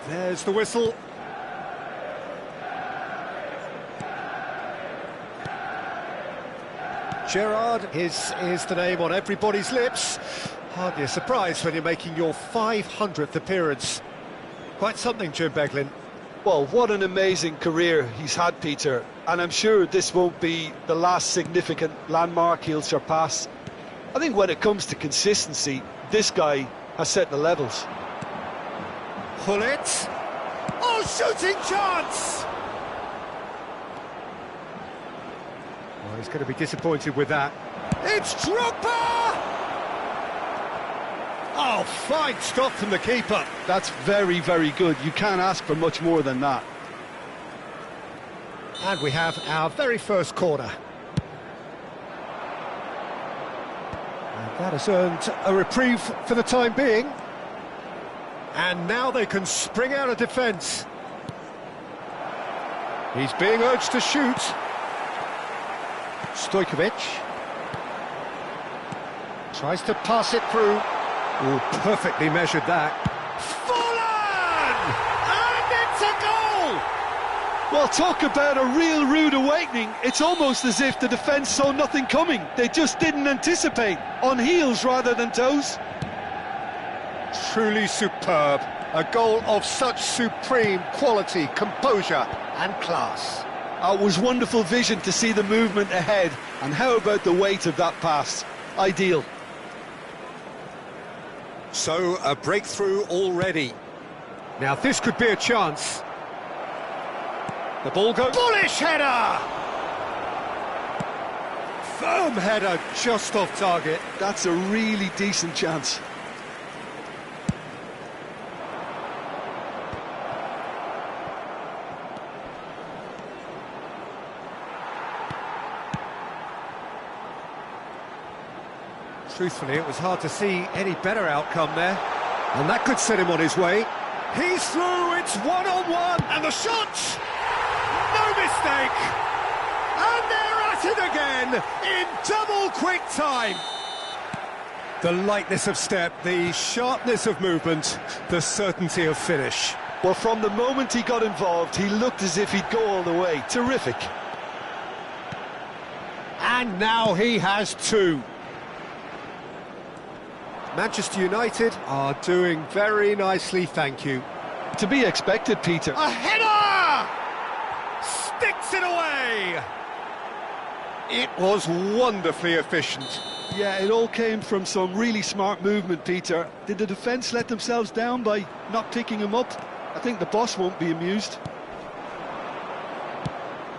A: There's the whistle. Gerrard is the name on everybody's lips. Hardly a surprise when you're making your 500th appearance. Quite something, Jim Beglin.
B: Well, what an amazing career he's had, Peter. And I'm sure this won't be the last significant landmark he'll surpass. I think when it comes to consistency, this guy has set the levels.
A: Pull it. Oh, shooting chance! Well, he's going to be disappointed with that. It's Drogba! Oh, fine stop from the keeper.
B: That's very, very good. You can't ask for much more than that.
A: And we have our very first corner. And that has earned a reprieve for the time being. And now they can spring out of defence. He's being urged to shoot. Stojkovic tries to pass it through. Oh, perfectly measured that. Fallen! And it's a goal!
B: Well, talk about a real rude awakening. It's almost as if the defence saw nothing coming. They just didn't anticipate. On heels rather than toes.
A: Truly superb. A goal of such supreme quality, composure and class.
B: It was wonderful vision to see the movement ahead. And how about the weight of that pass? Ideal.
A: So, a breakthrough already. Now, this could be a chance. The ball goes... Bullish header! Firm header, just off target.
B: That's a really decent chance.
A: Truthfully, it was hard to see any better outcome there. And that could set him on his way. He's through, it's one-on-one, and the shot! No mistake! And they're at it again, in double quick time. The lightness of step, the sharpness of movement, the certainty of finish.
B: Well, from the moment he got involved, he looked as if he'd go all the way. Terrific.
A: And now he has two. Manchester United are doing very nicely, thank you.
B: To be expected, Peter.
A: A header! Sticks it away! It was wonderfully efficient.
B: Yeah, it all came from some really smart movement, Peter. Did the defence let themselves down by not picking him up? I think the boss won't be amused.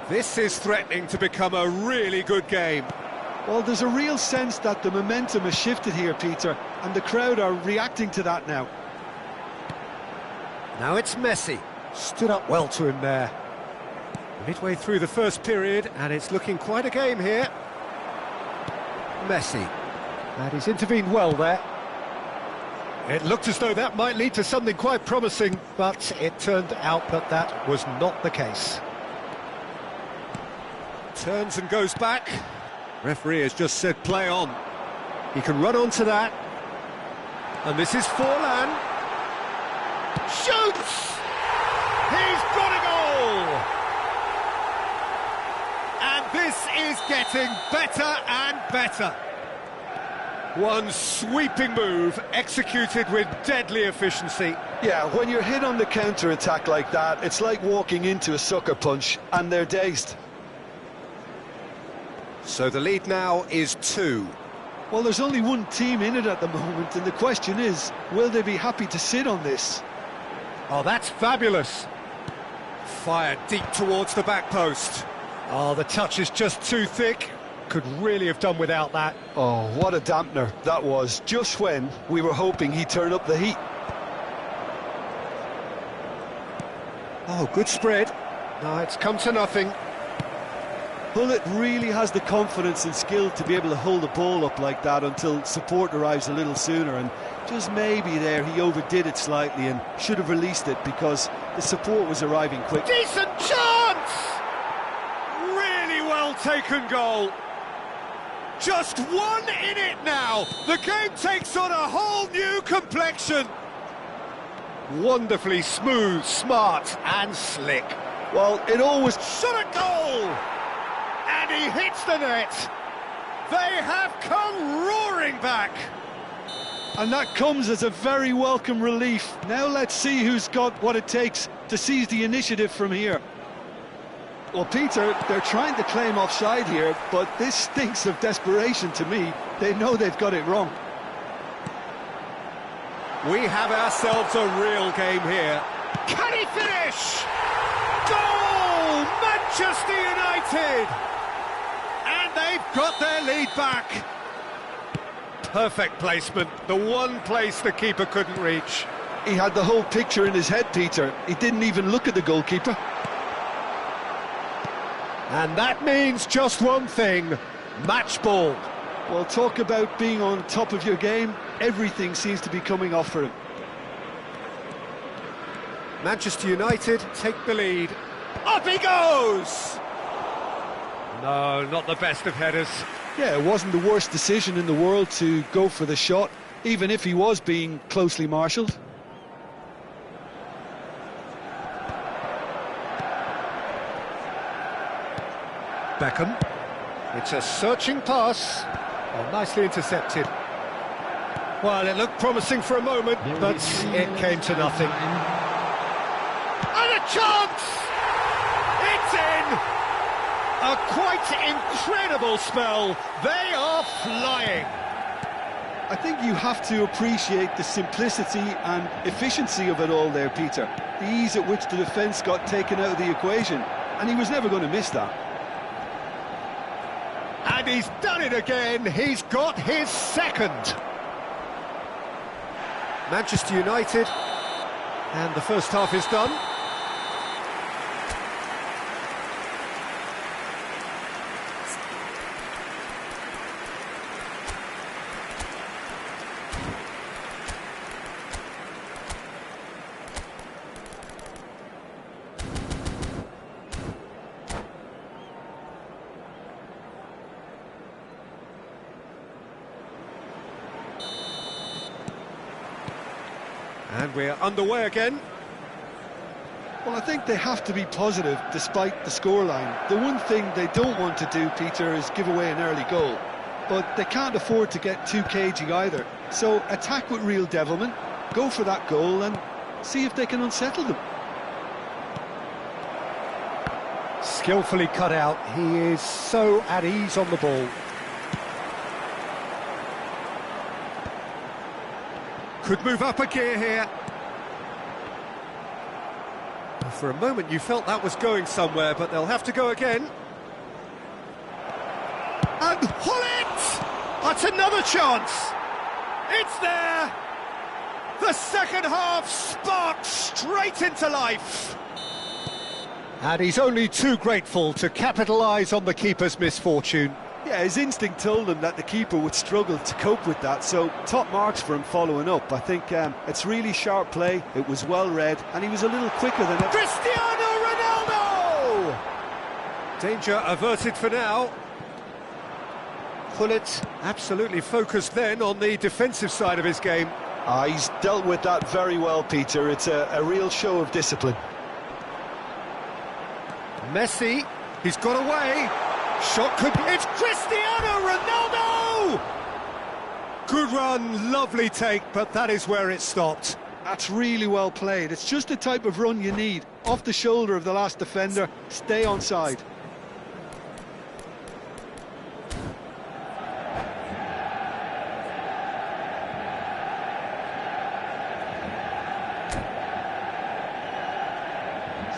A: This is threatening to become a really good game.
B: Well, there's a real sense that the momentum has shifted here, Peter, and the crowd are reacting to that now.
A: Now it's Messi. Stood up well to him there. Midway through the first period, and it's looking quite a game here. Messi. And he's intervened well there. It looked as though that might lead to something quite promising, but it turned out that that was not the case. Turns and goes back. Referee has just said play on. He can run onto that. And this is Forlan. Shoots! He's got a goal! And this is getting better and better. One sweeping move executed with deadly efficiency.
B: Yeah, when you're hit on the counter-attack like that, it's like walking into a sucker punch and they're dazed.
A: So the lead now is 2.
B: Well, there's only one team in it at the moment, and the question is, will they be happy to sit on this?
A: Oh, that's fabulous. Fired deep towards the back post. Oh, the touch is just too thick. Could really have done without that.
B: Oh, what a dampener that was, just when we were hoping he'd turn up the heat.
A: Oh, good spread. No, it's come to nothing.
B: Hullet really has the confidence and skill to be able to hold the ball up like that until support arrives a little sooner, and just maybe there he overdid it slightly and should have released it because the support was arriving quick.
A: Decent chance! Really well taken goal. Just one in it now. The game takes on a whole new complexion. Wonderfully smooth, smart and slick.
B: Well, it always...
A: Shot a goal! And he hits the net. They have come roaring back.
B: And that comes as a very welcome relief. Now let's see who's got what it takes to seize the initiative from here. Well, Peter, they're trying to claim offside here, but this stinks of desperation to me. They know they've got it wrong.
A: We have ourselves a real game here. Can he finish? Goal! Manchester United! And they've got their lead back. Perfect placement, the one place the keeper couldn't reach.
B: He had the whole picture in his head, Peter. He didn't even look at the goalkeeper.
A: And that means just one thing, match ball.
B: Well, talk about being on top of your game. Everything seems to be coming off for him.
A: Manchester United take the lead. Up he goes! No, not the best of headers.
B: Yeah, it wasn't the worst decision in the world to go for the shot, even if he was being closely marshalled.
A: Beckham. It's a searching pass. Oh, nicely intercepted. Well, it looked promising for a moment, but it came to nothing. And a chance! It's in! A quite incredible spell. They are flying.
B: I think you have to appreciate the simplicity and efficiency of it all there, Peter. The ease at which the defence got taken out of the equation, and he was never going to miss that.
A: And he's done it again. He's got his second. Manchester United, and the first half is done. And we're underway again.
B: Well, I think they have to be positive despite the scoreline. The one thing they don't want to do, Peter, is give away an early goal. But they can't afford to get too cagey either. So attack with real devilment, go for that goal and see if they can unsettle them.
A: Skillfully cut out. He is so at ease on the ball. Could move up a gear here. For a moment you felt that was going somewhere, but they'll have to go again. And Hullet! That's another chance! It's there! The second half sparked straight into life! And he's only too grateful to capitalise on the keeper's misfortune.
B: Yeah, his instinct told him that the keeper would struggle to cope with that, so top marks for him following up. I think it's really sharp play, it was well read, and he was a little quicker than ever.
A: Cristiano Ronaldo! Danger averted for now. Hullet absolutely focused then on the defensive side of his game.
B: He's dealt with that very well, Peter. It's a real show of discipline.
A: Messi, he's got away. Shot could be... It's Cristiano Ronaldo! Good run, lovely take, but that is where it stopped.
B: That's really well played. It's just the type of run you need. Off the shoulder of the last defender, stay onside.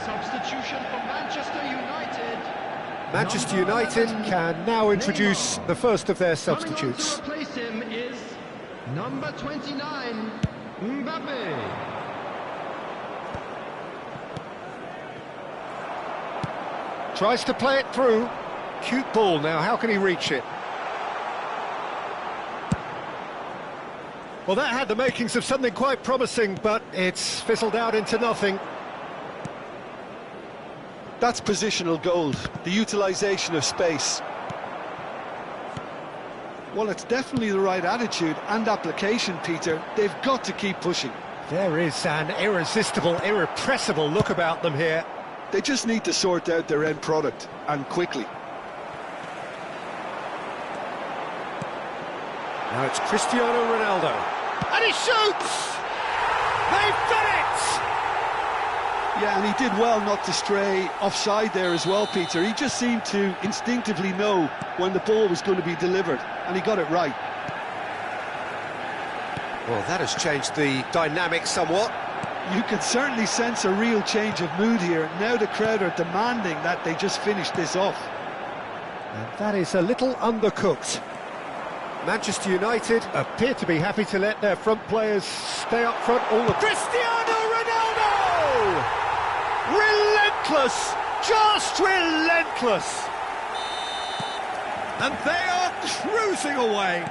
C: Substitution for Manchester United.
A: Manchester United can now introduce the first of their substitutes.
C: Coming on to replace him is number 29, Mbappe.
A: Tries to play it through. Cute ball now, how can he reach it? Well, that had the makings of something quite promising, but it's fizzled out into nothing.
B: That's positional gold, the utilisation of space. Well, it's definitely the right attitude and application, Peter. They've got to keep pushing.
A: There is an irresistible, irrepressible look about them here.
B: They just need to sort out their end product, and quickly.
A: Now it's Cristiano Ronaldo. And he shoots! They've done it!
B: Yeah, and he did well not to stray offside there as well, Peter. He just seemed to instinctively know when the ball was going to be delivered, and he got it right.
A: Well, that has changed the dynamic somewhat.
B: You can certainly sense a real change of mood here. Now the crowd are demanding that they just finish this off.
A: And that is a little undercooked. Manchester United appear to be happy to let their front players stay up front all the... Cristiano Ronaldo! Relentless! Just relentless! And they are cruising away.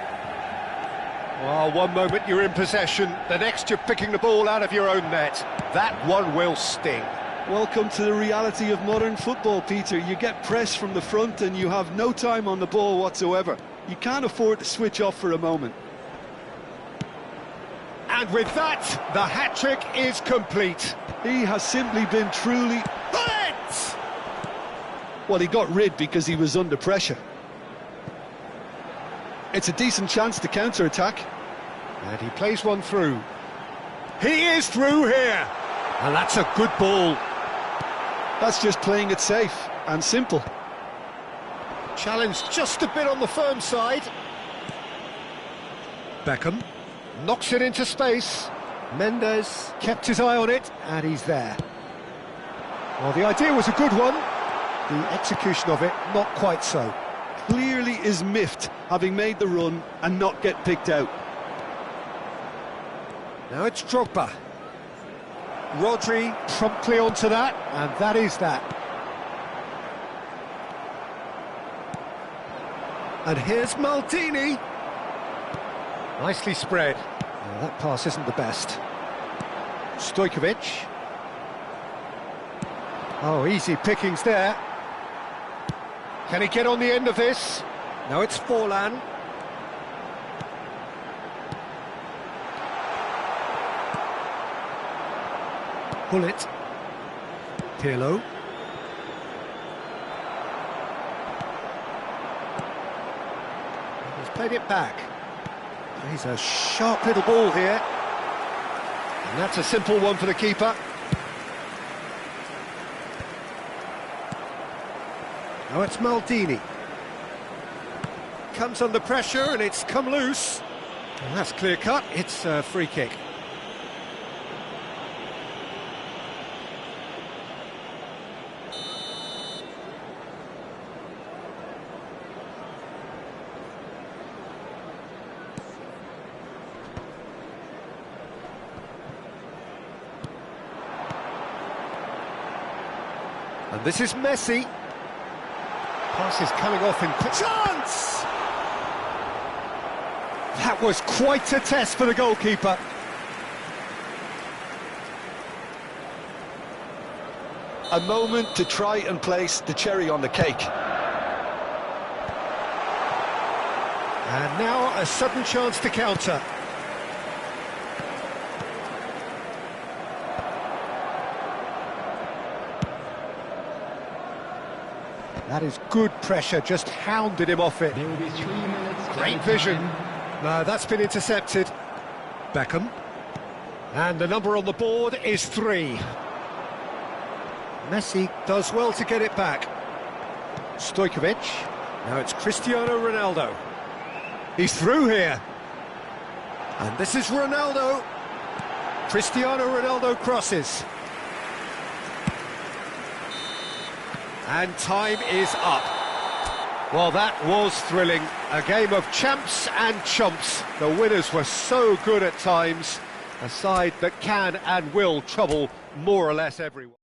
A: Oh, one moment you're in possession, the next you're picking the ball out of your own net. That one will sting.
B: Welcome to the reality of modern football, Peter. You get pressed from the front and you have no time on the ball whatsoever. You can't afford to switch off for a moment.
A: And with that, the hat-trick is complete.
B: He has simply been truly...
A: Bullet!
B: Well, he got rid because he was under pressure. It's a decent chance to counter-attack.
A: And he plays one through. He is through here! And that's a good ball.
B: That's just playing it safe and simple.
A: Challenge just a bit on the firm side. Beckham knocks it into space. Mendes kept his eye on it, and he's there. Well, the idea was a good one. The execution of it, not quite so.
B: Clearly is miffed, having made the run and not get picked out.
A: Now it's Drogba. Rodri promptly onto that, and that is that. And here's Maldini. Nicely spread. Well, that pass isn't the best. Stojkovic. Oh, easy pickings there. Can he get on the end of this? No, it's Forlan. Bullet. Pirlo. He's played it back. He's a sharp little ball here. And that's a simple one for the keeper. Now it's Maldini. Comes under pressure and it's come loose. And that's clear cut, it's a free kick. And this is Messi. Pass is coming off in... Chance! That was quite a test for the goalkeeper.
B: A moment to try and place the cherry on the cake.
A: And now a sudden chance to counter. That is good pressure, just hounded him off it.
C: There will be 3 minutes.
A: Great vision. No, that's been intercepted. Beckham. And the number on the board is 3. Messi does well to get it back. Stojkovic. Now it's Cristiano Ronaldo. He's through here. And this is Ronaldo. Cristiano Ronaldo crosses. And time is up. Well, that was thrilling. A game of champs and chumps. The winners were so good at times. A side that can and will trouble more or less everyone.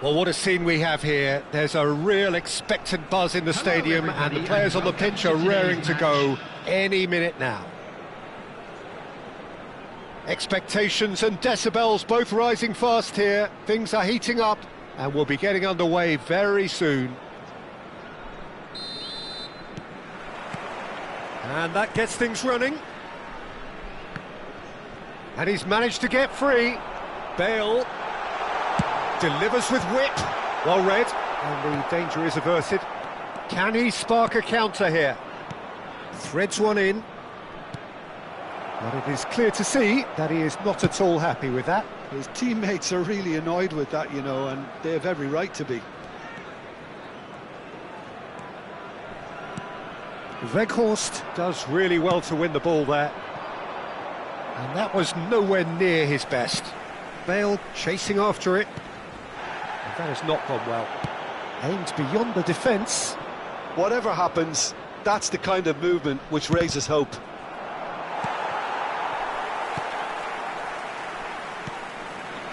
A: Well, what a scene we have here. There's a real expectant buzz in the stadium, and the players on the pitch are raring to go any minute now. Expectations and decibels both rising fast here. Things are heating up, and we'll be getting underway very soon. And that gets things running. And he's managed to get free. Bale delivers with wit. Well read, and the danger is averted. Can he spark a counter here? Threads one in. But it is clear to see that he is not at all happy with that.
B: His teammates are really annoyed with that, you know, and they have every right to be.
A: Weghorst does really well to win the ball there. And that was nowhere near his best. Bale chasing after it. And that has not gone well. Aimed beyond the defence.
B: Whatever happens, that's the kind of movement which raises hope.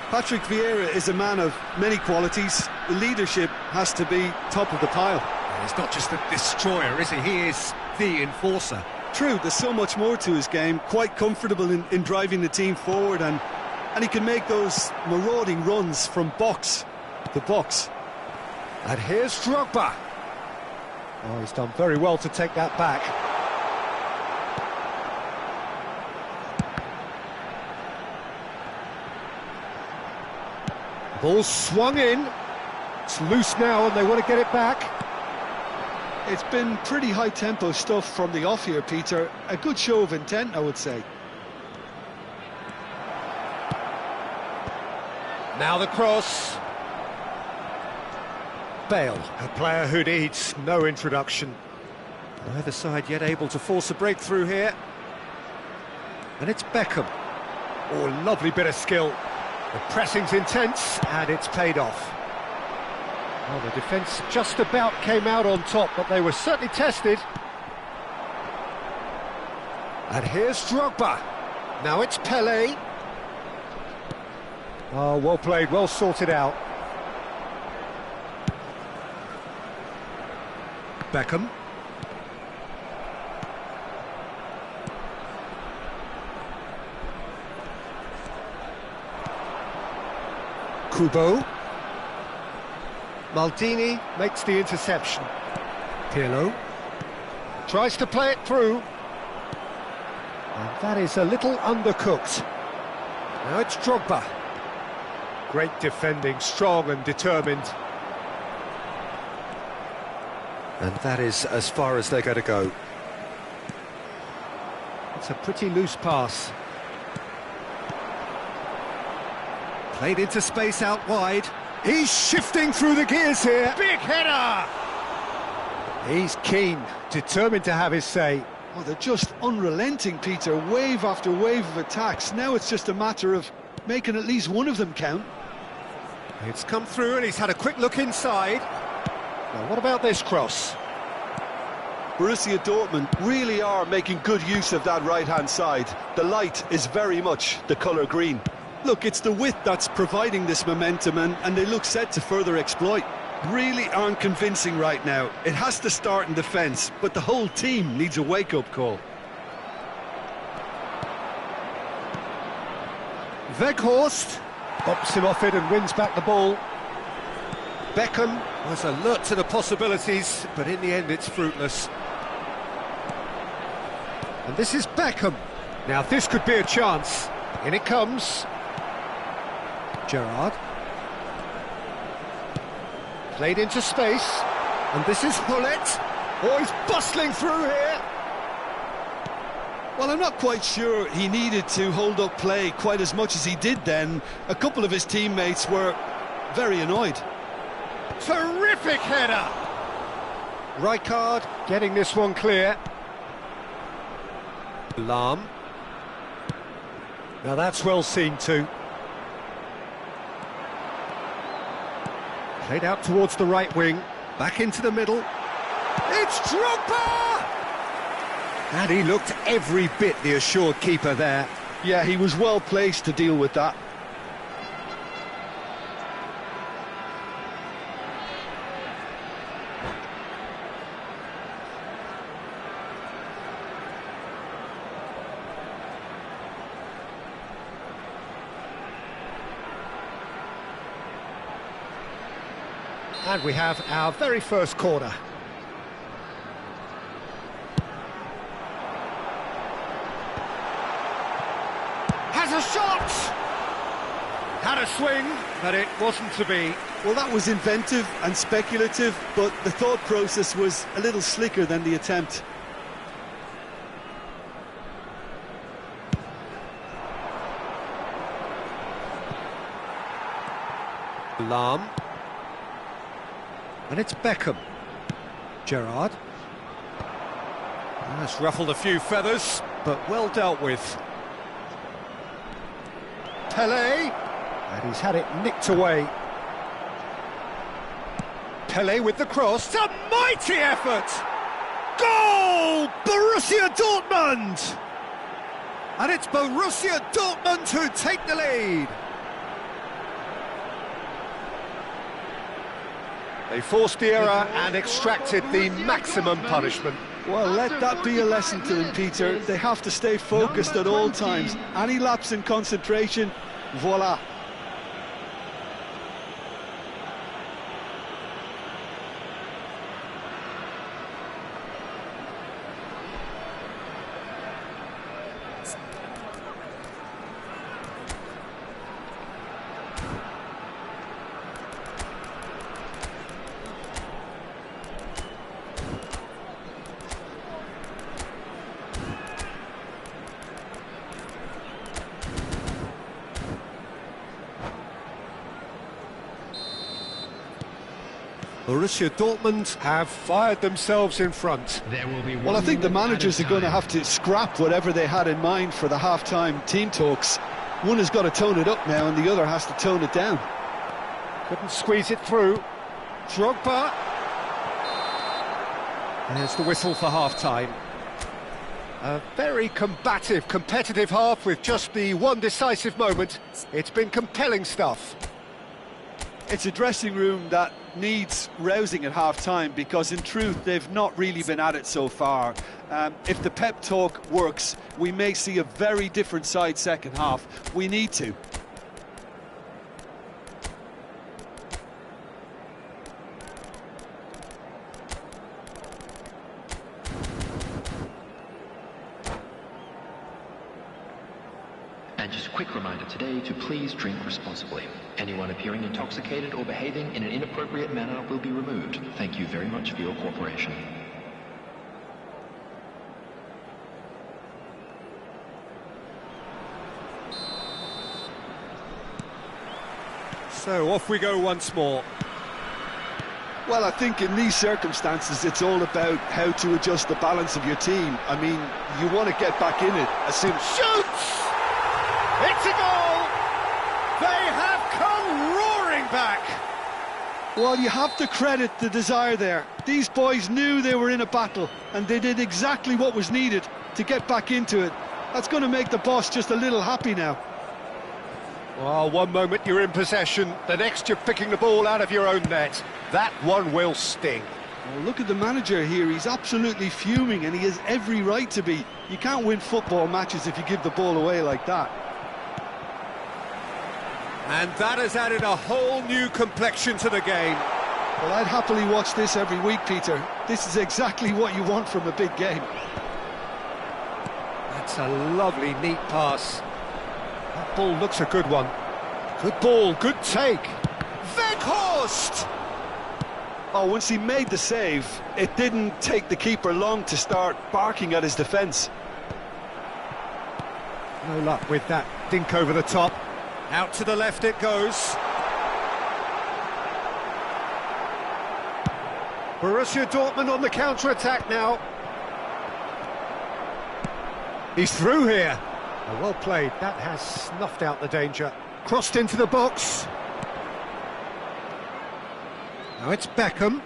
B: Patrick Vieira is a man of many qualities. The leadership has to be top of the pile.
A: And he's not just a destroyer, is he? He is the enforcer.
B: True, there's so much more to his game. Quite comfortable in driving the team forward, and he can make those marauding runs from box to box.
A: And here's Drogba. Oh, he's done very well to take that back. Ball swung in. It's loose now and they want to get it back.
B: It's been pretty high-tempo stuff from the off here, Peter. A good show of intent, I would say.
A: Now the cross. Bale, a player who needs no introduction. Neither side yet able to force a breakthrough here. And it's Beckham. Oh, lovely bit of skill. The pressing's intense, and it's paid off. Well, the defence just about came out on top, but they were certainly tested. And here's Drogba. Now it's Pelé. Oh, well played, well sorted out. Beckham. Kubo. Maldini makes the interception. Pirlo tries to play it through. And that is a little undercooked. Now it's Drogba. Great defending, strong and determined. And that is as far as they're going to go. It's a pretty loose pass. Played into space out wide. He's shifting through the gears here. Big header! He's keen, determined to have his say.
B: Oh, they're just unrelenting, Peter. Wave after wave of attacks. Now it's just a matter of making at least one of them count.
A: It's come through and he's had a quick look inside. Now, what about this cross?
B: Borussia Dortmund really are making good use of that right-hand side. The light is very much the colour green. Look, it's the width that's providing this momentum, and they look set to further exploit. Really aren't convincing right now. It has to start in defence, but the whole team needs a wake-up call.
A: Weghorst bops him off it and wins back the ball. Beckham was alert to the possibilities, but in the end it's fruitless. And this is Beckham. Now this could be a chance. In it comes. Gerrard. Played into space. And this is Hullet. Oh, he's bustling through here.
B: Well, I'm not quite sure he needed to hold up play quite as much as he did then. A couple of his teammates were very annoyed.
A: Terrific header! Rijkaard getting this one clear. Lahm. Now that's well seen too. Played out towards the right wing, back into the middle. It's Drogba! And he looked every bit the assured keeper there.
B: Yeah, he was well placed to deal with that.
A: And we have our very first corner. Has a shot! Had a swing, but it wasn't to be.
B: Well, that was inventive and speculative, but the thought process was a little slicker than the attempt.
A: Lam. And it's Beckham. Gerrard. That's ruffled a few feathers, but well dealt with. Pelé. And he's had it nicked away. Pelé with the cross. It's a mighty effort! Goal! Borussia Dortmund! And it's Borussia Dortmund who take the lead. They forced the error and extracted the maximum punishment.
B: Well, let that be a lesson to them, Peter. They have to stay focused at all times. Any lapse in concentration, voila.
A: Borussia Dortmund have fired themselves in front.
B: Well, I think the managers are going to have to scrap whatever they had in mind for the half-time team talks. One has got to tone it up now and the other has to tone it down.
A: Couldn't squeeze it through. Drogba. There's the whistle for half-time. A very combative, competitive half with just the one decisive moment. It's been compelling stuff.
B: It's a dressing room that needs rousing at half-time because in truth they've not really been at it so far. If the pep talk works, we may see a very different side second half. We need to.
D: And just a quick reminder today to please drink responsibly. Anyone appearing intoxicated or behaving in an inappropriate manner will be removed. Thank you very much for your cooperation.
A: So off we go once more.
B: Well, I think in these circumstances it's all about how to adjust the balance of your team. I mean, you want to get back in it as soon as...
A: Shoots! It's a goal! They have come roaring back!
B: Well, you have to credit the desire there. These boys knew they were in a battle, and they did exactly what was needed to get back into it. That's going to make the boss just a little happy now.
A: Well, one moment you're in possession, the next you're picking the ball out of your own net. That one will sting.
B: Well, look at the manager here. He's absolutely fuming, and he has every right to be. You can't win football matches if you give the ball away like that.
A: And that has added a whole new complexion to the game.
B: Well, I'd happily watch this every week, Peter. This is exactly what you want from a big game.
A: That's a lovely, neat pass. That ball looks a good one. Good ball, good take. Weghorst!
B: Oh, once he made the save, it didn't take the keeper long to start barking at his defence.
A: No luck with that dink over the top. Out to the left it goes. Borussia Dortmund on the counter-attack now. He's through here. Oh, well played. That has snuffed out the danger. Crossed into the box. Now it's Beckham.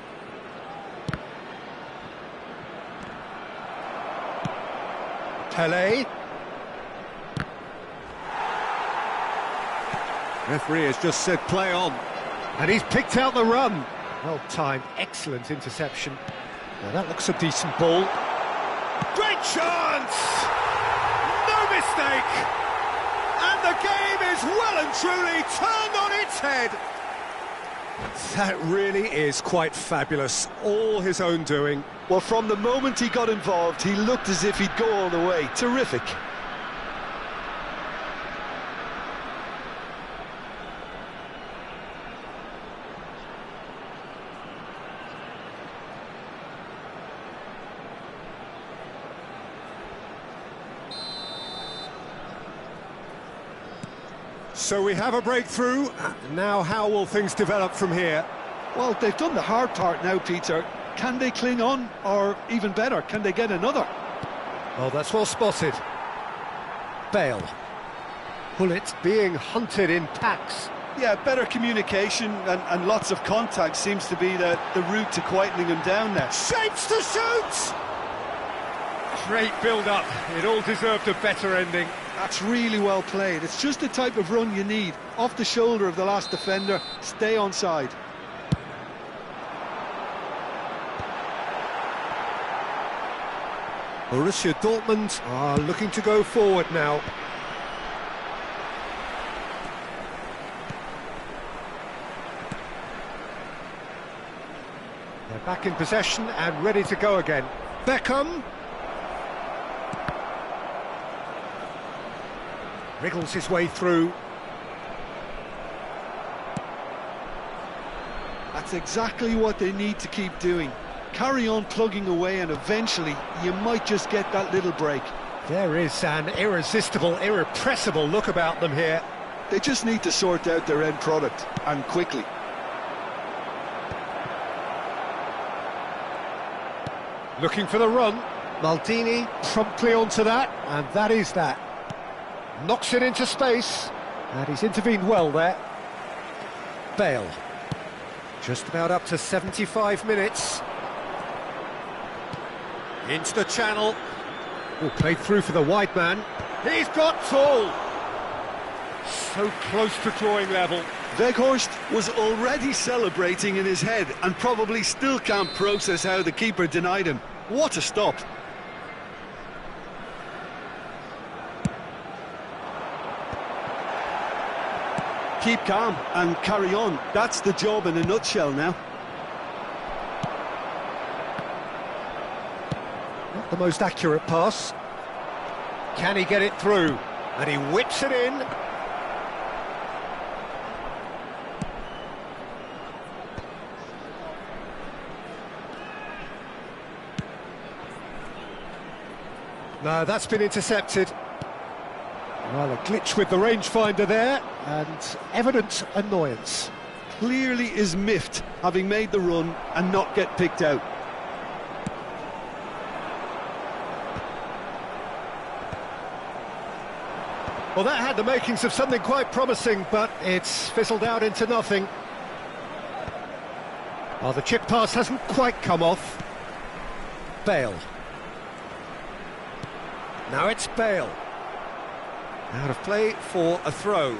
A: Pelé. Referee has just said play on. And he's picked out the run. Well timed, excellent interception. Now that looks a decent ball. Great chance! No mistake! And the game is well and truly turned on its head. That really is quite fabulous. All his own doing.
B: Well, from the moment he got involved, he looked as if he'd go all the way. Terrific.
A: So we have a breakthrough. Now how will things develop from here?
B: Well, they've done the hard part now, Peter. Can they cling on, or even better, can they get another?
A: Oh, that's well spotted. Bale. Pullet being hunted in packs.
B: Yeah, better communication and lots of contact seems to be the route to quietening him down there.
A: Shapes to shoot! Great build-up. It all deserved a better ending.
B: That's really well played. It's just the type of run you need. Off the shoulder of the last defender, stay onside.
A: Borussia Dortmund are looking to go forward now. They're back in possession and ready to go again. Beckham. Wriggles his way through.
B: That's exactly what they need to keep doing. Carry on plugging away and eventually you might just get that little break.
A: There is an irresistible, irrepressible look about them here.
B: They just need to sort out their end product, and quickly.
A: Looking for the run. Maldini promptly onto that, and that is that. Knocks it into space, and he's intervened well there. Bale. Just about up to 75 minutes. Into the channel. Oh, played through for the wide man. He's got tall. So close to drawing level.
B: Weghorst was already celebrating in his head and probably still can't process how the keeper denied him. What a stop. Keep calm and carry on. That's the job in a nutshell now.
A: Not the most accurate pass. Can he get it through? And he whips it in. No, that's been intercepted. Well, a glitch with the rangefinder there, and evident annoyance.
B: Clearly is miffed, having made the run and not get picked out.
A: Well, that had the makings of something quite promising, but it's fizzled out into nothing. Oh, the chip pass hasn't quite come off. Bale. Now it's Bale. Out of play for a throw.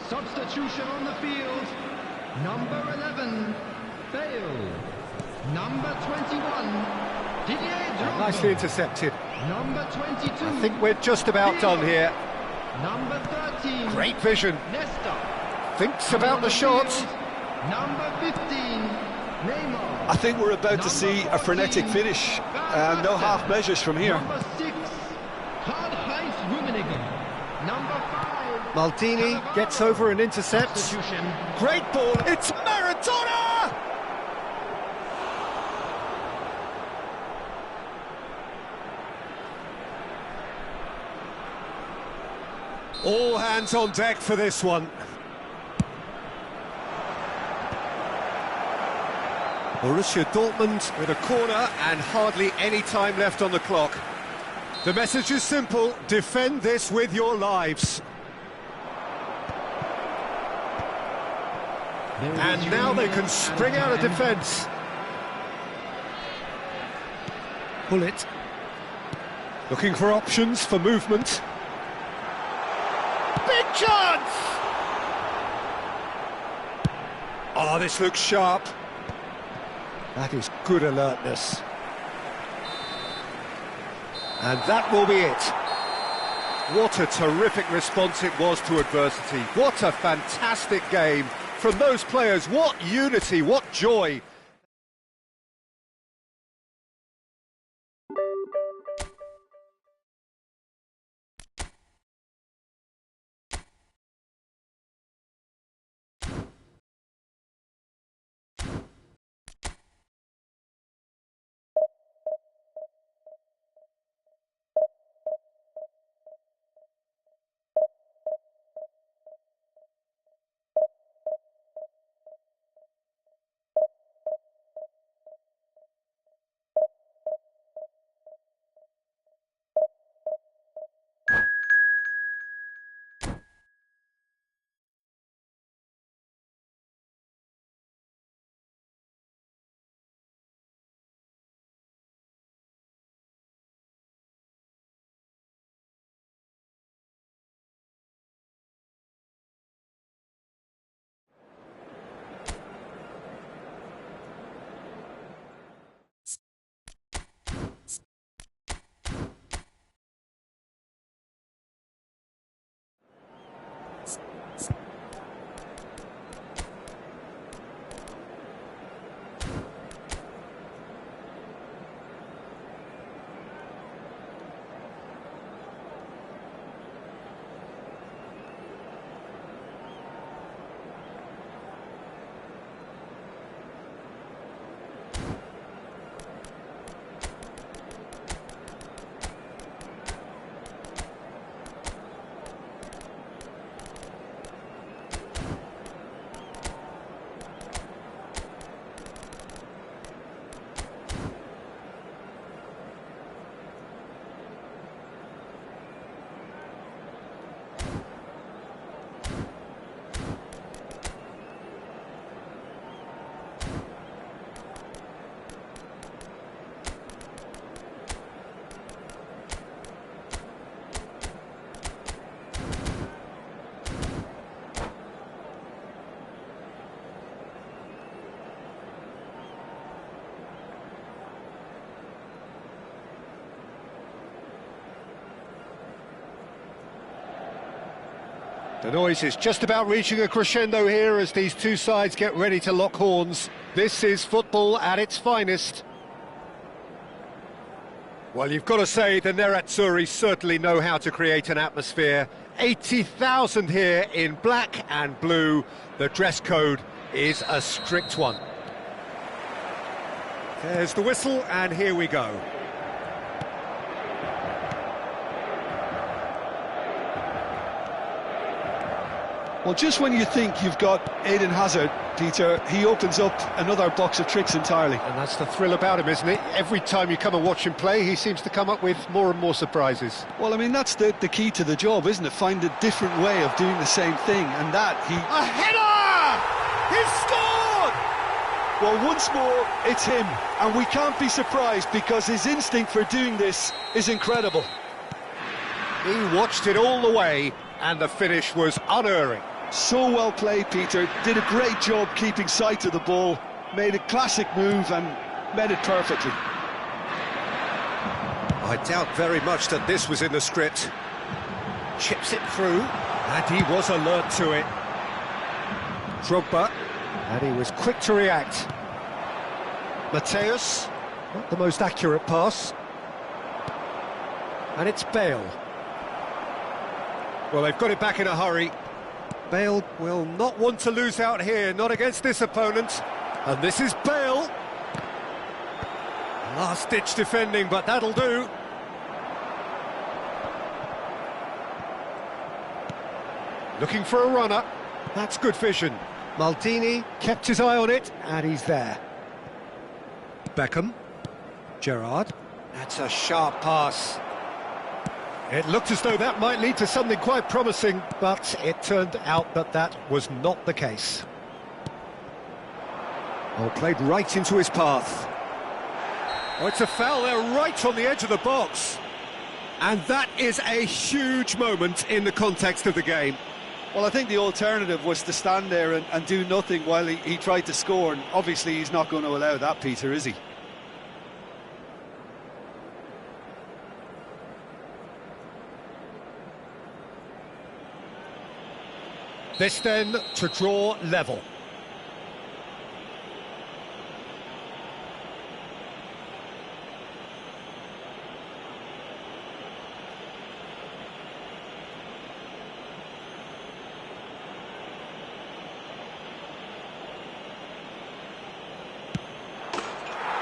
C: Substitution on the field. Number 11, Bale. Number 21, Didier Drogba.
A: Nicely intercepted.
C: Number 22,
A: I think we're just about done here.
C: Number 13,
A: Great vision.
C: Nesta.
A: Thinks about the shot.
C: Number 15, Neymar.
B: I think we're about to see a frenetic finish. No half measures from here.
C: Number 6, Karl-Heinz Rummenigge. Number 5,
A: Maldini gets over and intercepts.
C: substitution.
A: Great ball, it's Maradona! All hands on deck for this one. Borussia Dortmund with a corner and hardly any time left on the clock. The message is simple: defend this with your lives. And now they can spring out of defence. Bullet. Looking for options for movement. Big chance! Oh, this looks sharp. That is good alertness. And that will be it. What a terrific response it was to adversity. What a fantastic game from those players. What unity, what joy. The noise is just about reaching a crescendo here as these two sides get ready to lock horns. This is football at its finest. Well, you've got to say the Nerazzurri certainly know how to create an atmosphere. 80,000 here in black and blue. The dress code is a strict one. There's the whistle, and here we go.
B: Well, just when you think you've got Eden Hazard, Peter, he opens up another box of tricks entirely.
A: And that's the thrill about him, isn't it? Every time you come and watch him play, he seems to come up with more and more surprises.
B: Well, I mean, that's the key to the job, isn't it? Find a different way of doing the same thing, and that he...
A: A header! He's scored!
B: Well, once more, it's him, and we can't be surprised because his instinct for doing this is incredible.
A: He watched it all the way, and the finish was unerring.
B: So well played, Peter. Did a great job keeping sight of the ball, made a classic move and made it perfectly.
A: I doubt very much that this was in the script. Chips it through, and he was alert to it. Drogba, And he was quick to react. Mateus, not the most accurate pass. And it's Bale. Well, they've got it back in a hurry. Bale will not want to lose out here, not against this opponent. And this is Bale. Last-ditch defending, but that'll do. Looking for a runner. That's good vision. Maldini kept his eye on it, and he's there. Beckham. Gerrard. That's a sharp pass. It looked as though that might lead to something quite promising, but it turned out that that was not the case. Oh, played right into his path. Oh, it's a foul there right on the edge of the box. And that is a huge moment in the context of the game.
B: Well, I think the alternative was to stand there and do nothing while he tried to score, and obviously he's not going to allow that, Peter, is he?
A: This then to draw level.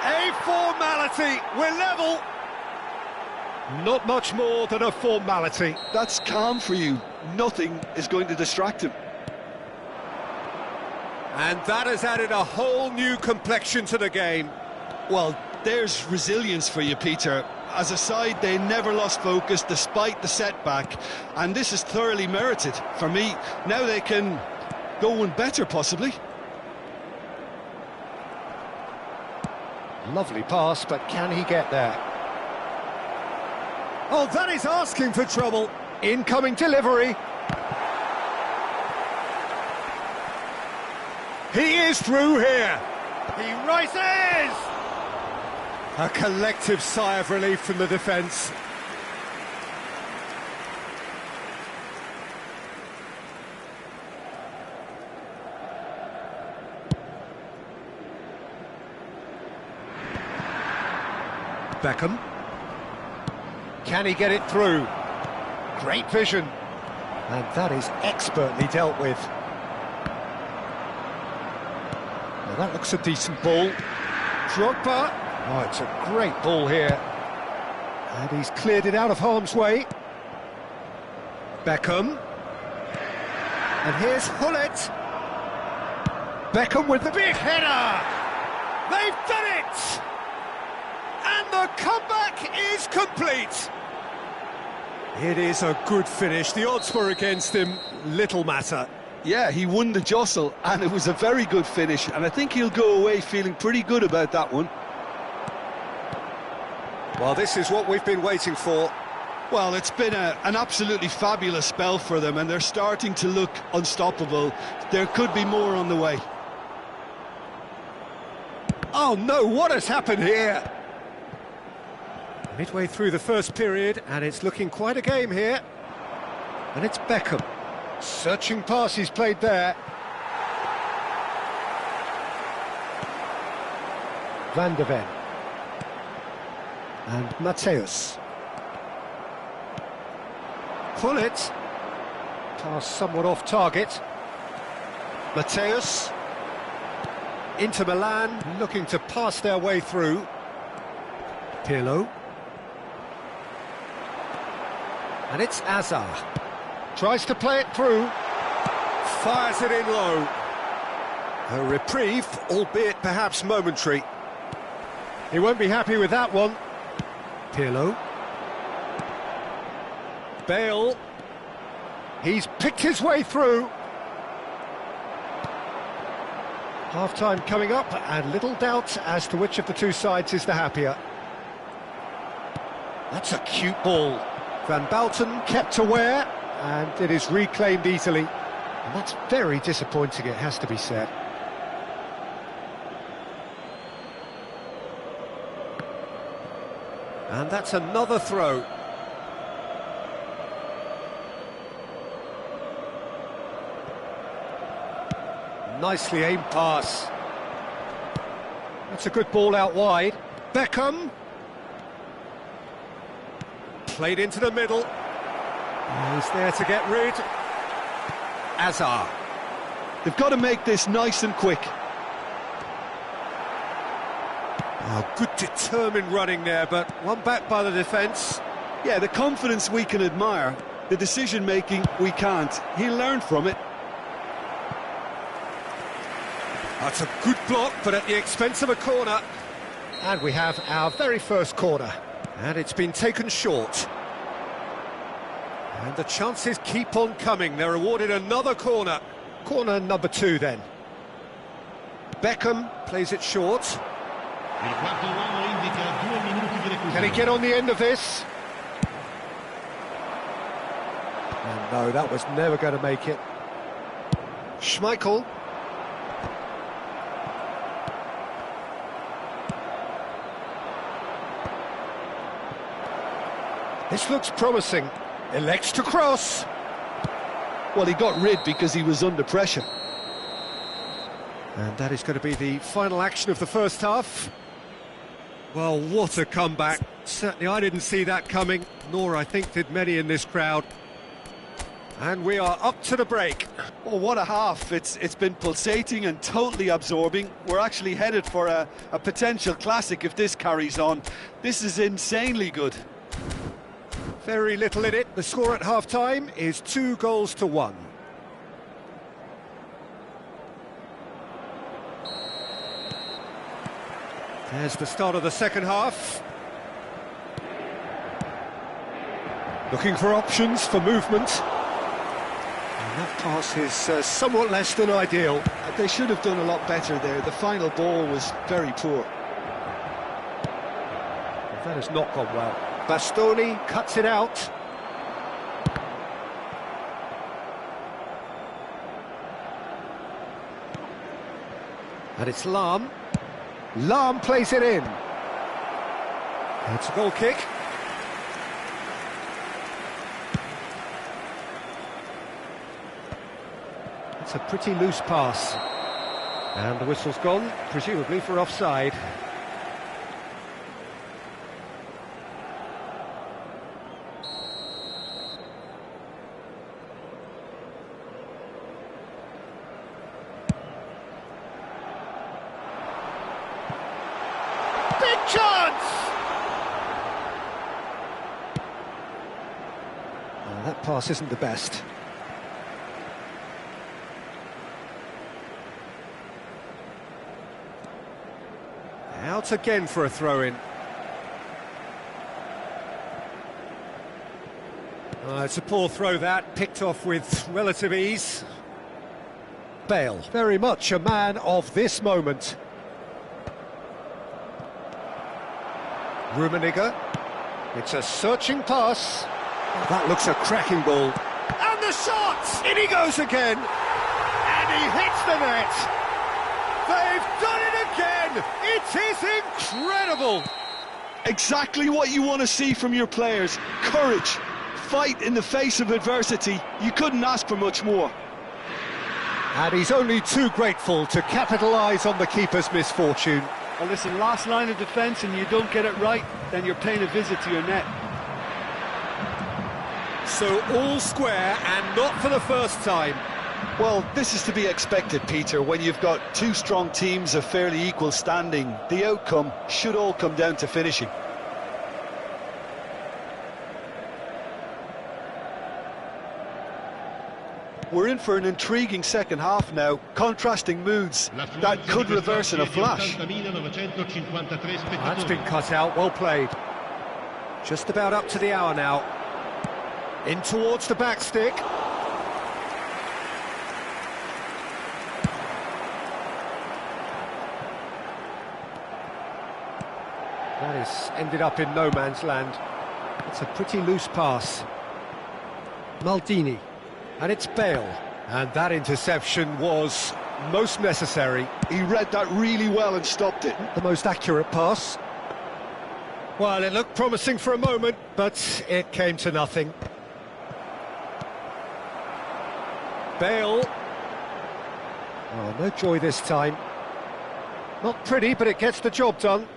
A: A formality, we're level. Not much more than a formality.
B: That's calm for you. Nothing is going to distract him.
A: And that has added a whole new complexion to the game.
B: Well, there's resilience for you, Peter. As a side, they never lost focus despite the setback, and this is thoroughly merited for me. Now they can go one better, possibly.
A: Lovely pass, but can he get there? Oh, that is asking for trouble. Incoming delivery. He is through here. He rises! A collective sigh of relief from the defence. Beckham. Can he get it through? Great vision. And that is expertly dealt with. Well, that looks a decent ball. Drogba. Oh, it's a great ball here. And he's cleared it out of harm's way. Beckham. And here's Hullet. Beckham with the big header. They've done it! And the comeback is complete. It is a good finish. The odds were against him. Little matter.
B: Yeah, he won the jostle, and it was a very good finish, and I think he'll go away feeling pretty good about that one.
A: Well, this is what we've been waiting for.
B: Well, it's been an absolutely fabulous spell for them, and they're starting to look unstoppable. There could be more on the way.
A: Oh no, what has happened here? Midway through the first period, and it's looking quite a game here. And it's Beckham. Searching pass he's played there. Van de Ven. And Mateus. Hullet. Pass somewhat off target. Mateus. Inter Milan looking to pass their way through. Pirlo. And it's Azar. Tries to play it through. Fires it in low. A reprieve, albeit perhaps momentary. He won't be happy with that one. Pirlo. Bale. He's picked his way through. Half-time coming up, and little doubt as to which of the two sides is the happier. That's a cute ball. Van Balten kept aware, and it is reclaimed easily. And that's very disappointing, it has to be said. And that's another throw. Nicely aimed pass. That's a good ball out wide. Beckham. Played into the middle. He's there to get rid. Azar.
B: They've got to make this nice and quick.
A: Oh, good determined running there, but one back by the defence.
B: Yeah, the confidence we can admire, the decision-making we can't. He'll learn from it.
A: That's a good block, but at the expense of a corner. And we have our very first corner. And it's been taken short. And the chances keep on coming. They're awarded another corner. Corner number 2 then. Beckham plays it short. Can he get on the end of this? And no, that was never going to make it. Schmeichel. This looks promising. Elects to cross.
B: Well, he got rid because he was under pressure.
A: And that is going to be the final action of the first half. Well, what a comeback. Certainly I didn't see that coming, nor I think did many in this crowd. And we are up to the break.
B: Oh, what a half. It's been pulsating and totally absorbing. We're actually headed for a potential classic if this carries on. This is insanely good.
A: Very little in it. The score at half-time is 2-1. There's the start of the second half. Looking for options for movement. And that pass is somewhat less than ideal.
B: They should have done a lot better there. The final ball was very poor.
A: That has not gone well. Bastoni cuts it out. And it's Lahm. Lahm plays it in. It's a goal kick. It's a pretty loose pass. And the whistle's gone, presumably for offside. Big chance! Oh, that pass isn't the best. Out again for a throw-in. It's a poor throw that, picked off with relative ease. Bale, very much a man of this moment. Rummenigge, it's a searching pass. That looks a cracking ball. And the shot! In he goes again! And he hits the net! They've done it again! It is incredible!
B: Exactly what you want to see from your players. Courage, fight in the face of adversity. You couldn't ask for much more.
A: And he's only too grateful to capitalise on the keeper's misfortune.
B: Well, listen, last line of defence and you don't get it right, then you're paying a visit to your net.
A: So all square and not for the first time.
B: Well, this is to be expected, Peter, when you've got two strong teams of fairly equal standing. The outcome should all come down to finishing. We're in for an intriguing second half now, contrasting moods that could reverse in a flash.
A: That's been cut out, well played. Just about up to the hour now. In towards the back stick. That has ended up in no man's land. It's a pretty loose pass. Maldini. And it's Bale. And that interception was most necessary.
B: He read that really well and stopped it.
A: The most accurate pass. Well, it looked promising for a moment, but it came to nothing. Bale. Oh, no joy this time. Not pretty, but it gets the job done.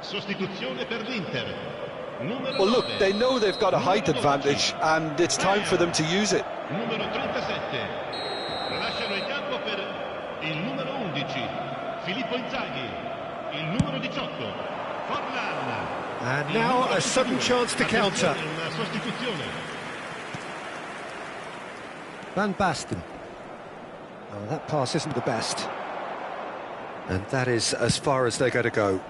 C: Sostituzione per l'Inter. Numero
B: Well, look,
C: 9.
B: they know they've got a height advantage, and it's time for them to use it.
C: Numero 37. Lasciano il campo per il numero 11. Filippo Inzaghi. Il numero 18. Forlan.
A: And now a sudden chance to counter.
C: Una sostituzione.
A: Van Basten. Oh, that pass isn't the best. And that is as far as they're going to go.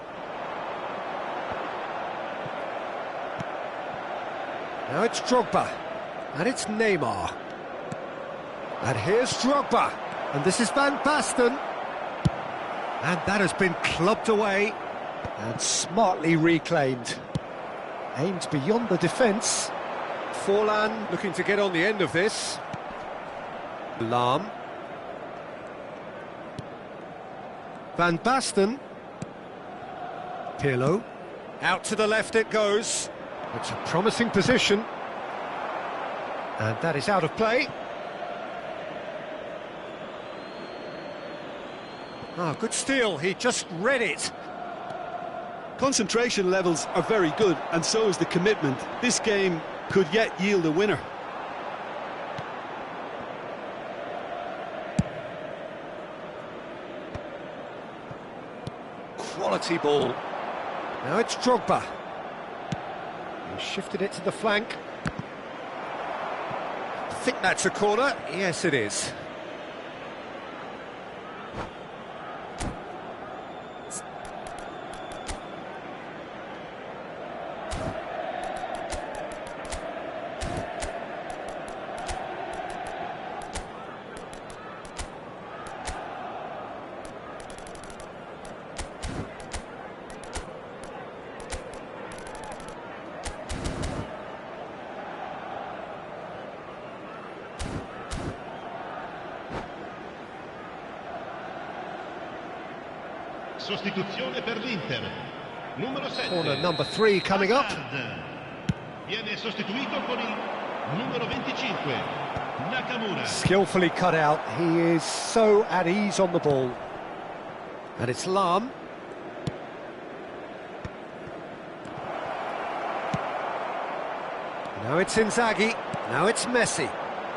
A: Now it's Drogba, and it's Neymar. And here's Drogba, and this is Van Basten. And that has been clubbed away, and smartly reclaimed. Aimed beyond the defence. Forlan looking to get on the end of this. Lahm. Van Basten. Pirlo. Out to the left it goes. It's a promising position. And that is out of play. Ah, good steal, he just read it.
B: Concentration levels are very good, and so is the commitment. This game could yet yield a winner.
A: Quality ball. Now it's Drogba. He shifted it to the flank. I think that's a corner. Yes, it is.
C: Sostituzione per l'Inter. Numero 7.
A: Corner number 3 coming up.
C: Viene sostituito con il numero 25. Nakamura.
A: Skillfully cut out. He is so at ease on the ball. And it's Lahm. Now it's Inzaghi. Now it's Messi.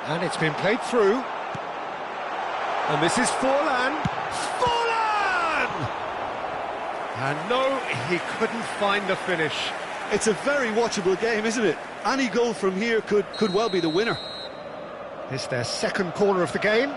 A: And it's been played through. And this is Forlan. And no, he couldn't find the finish.
B: It's a very watchable game, isn't it? Any goal from here could well be the winner.
A: It's their second corner of the game.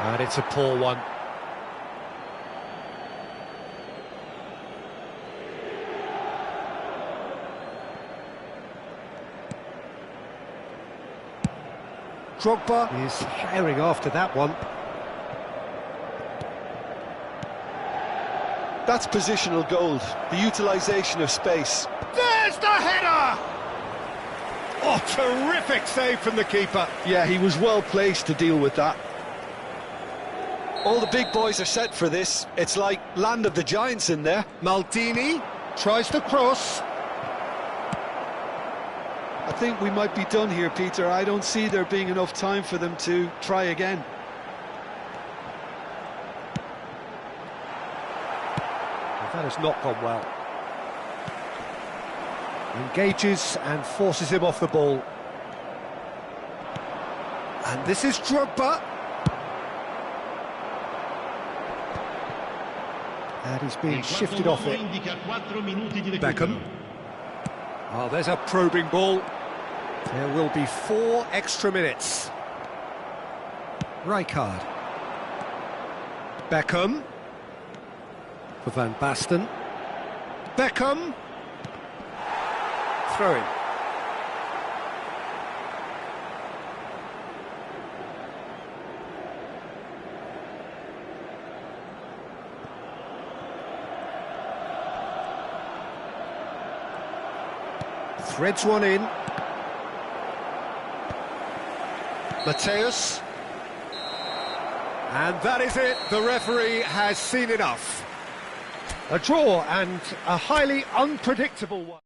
A: And it's a poor one. Drogba is herring after that one.
B: That's positional gold, the utilisation of space.
A: There's the header! Oh, terrific save from the keeper.
B: Yeah, he was well placed to deal with that. All the big boys are set for this. It's like land of the giants in there.
A: Maldini tries to cross.
B: I think we might be done here, Peter. I don't see there being enough time for them to try again.
A: That has not gone well. Engages and forces him off the ball. And this is Drogba. And he's being shifted off it. Beckham. Oh, there's a probing ball. There will be 4 extra minutes. Rijkaard. Beckham. For Van Basten. Beckham. Throw-in. Threads one in. Mateus. And that is it. The referee has seen enough. A draw, and a highly unpredictable one.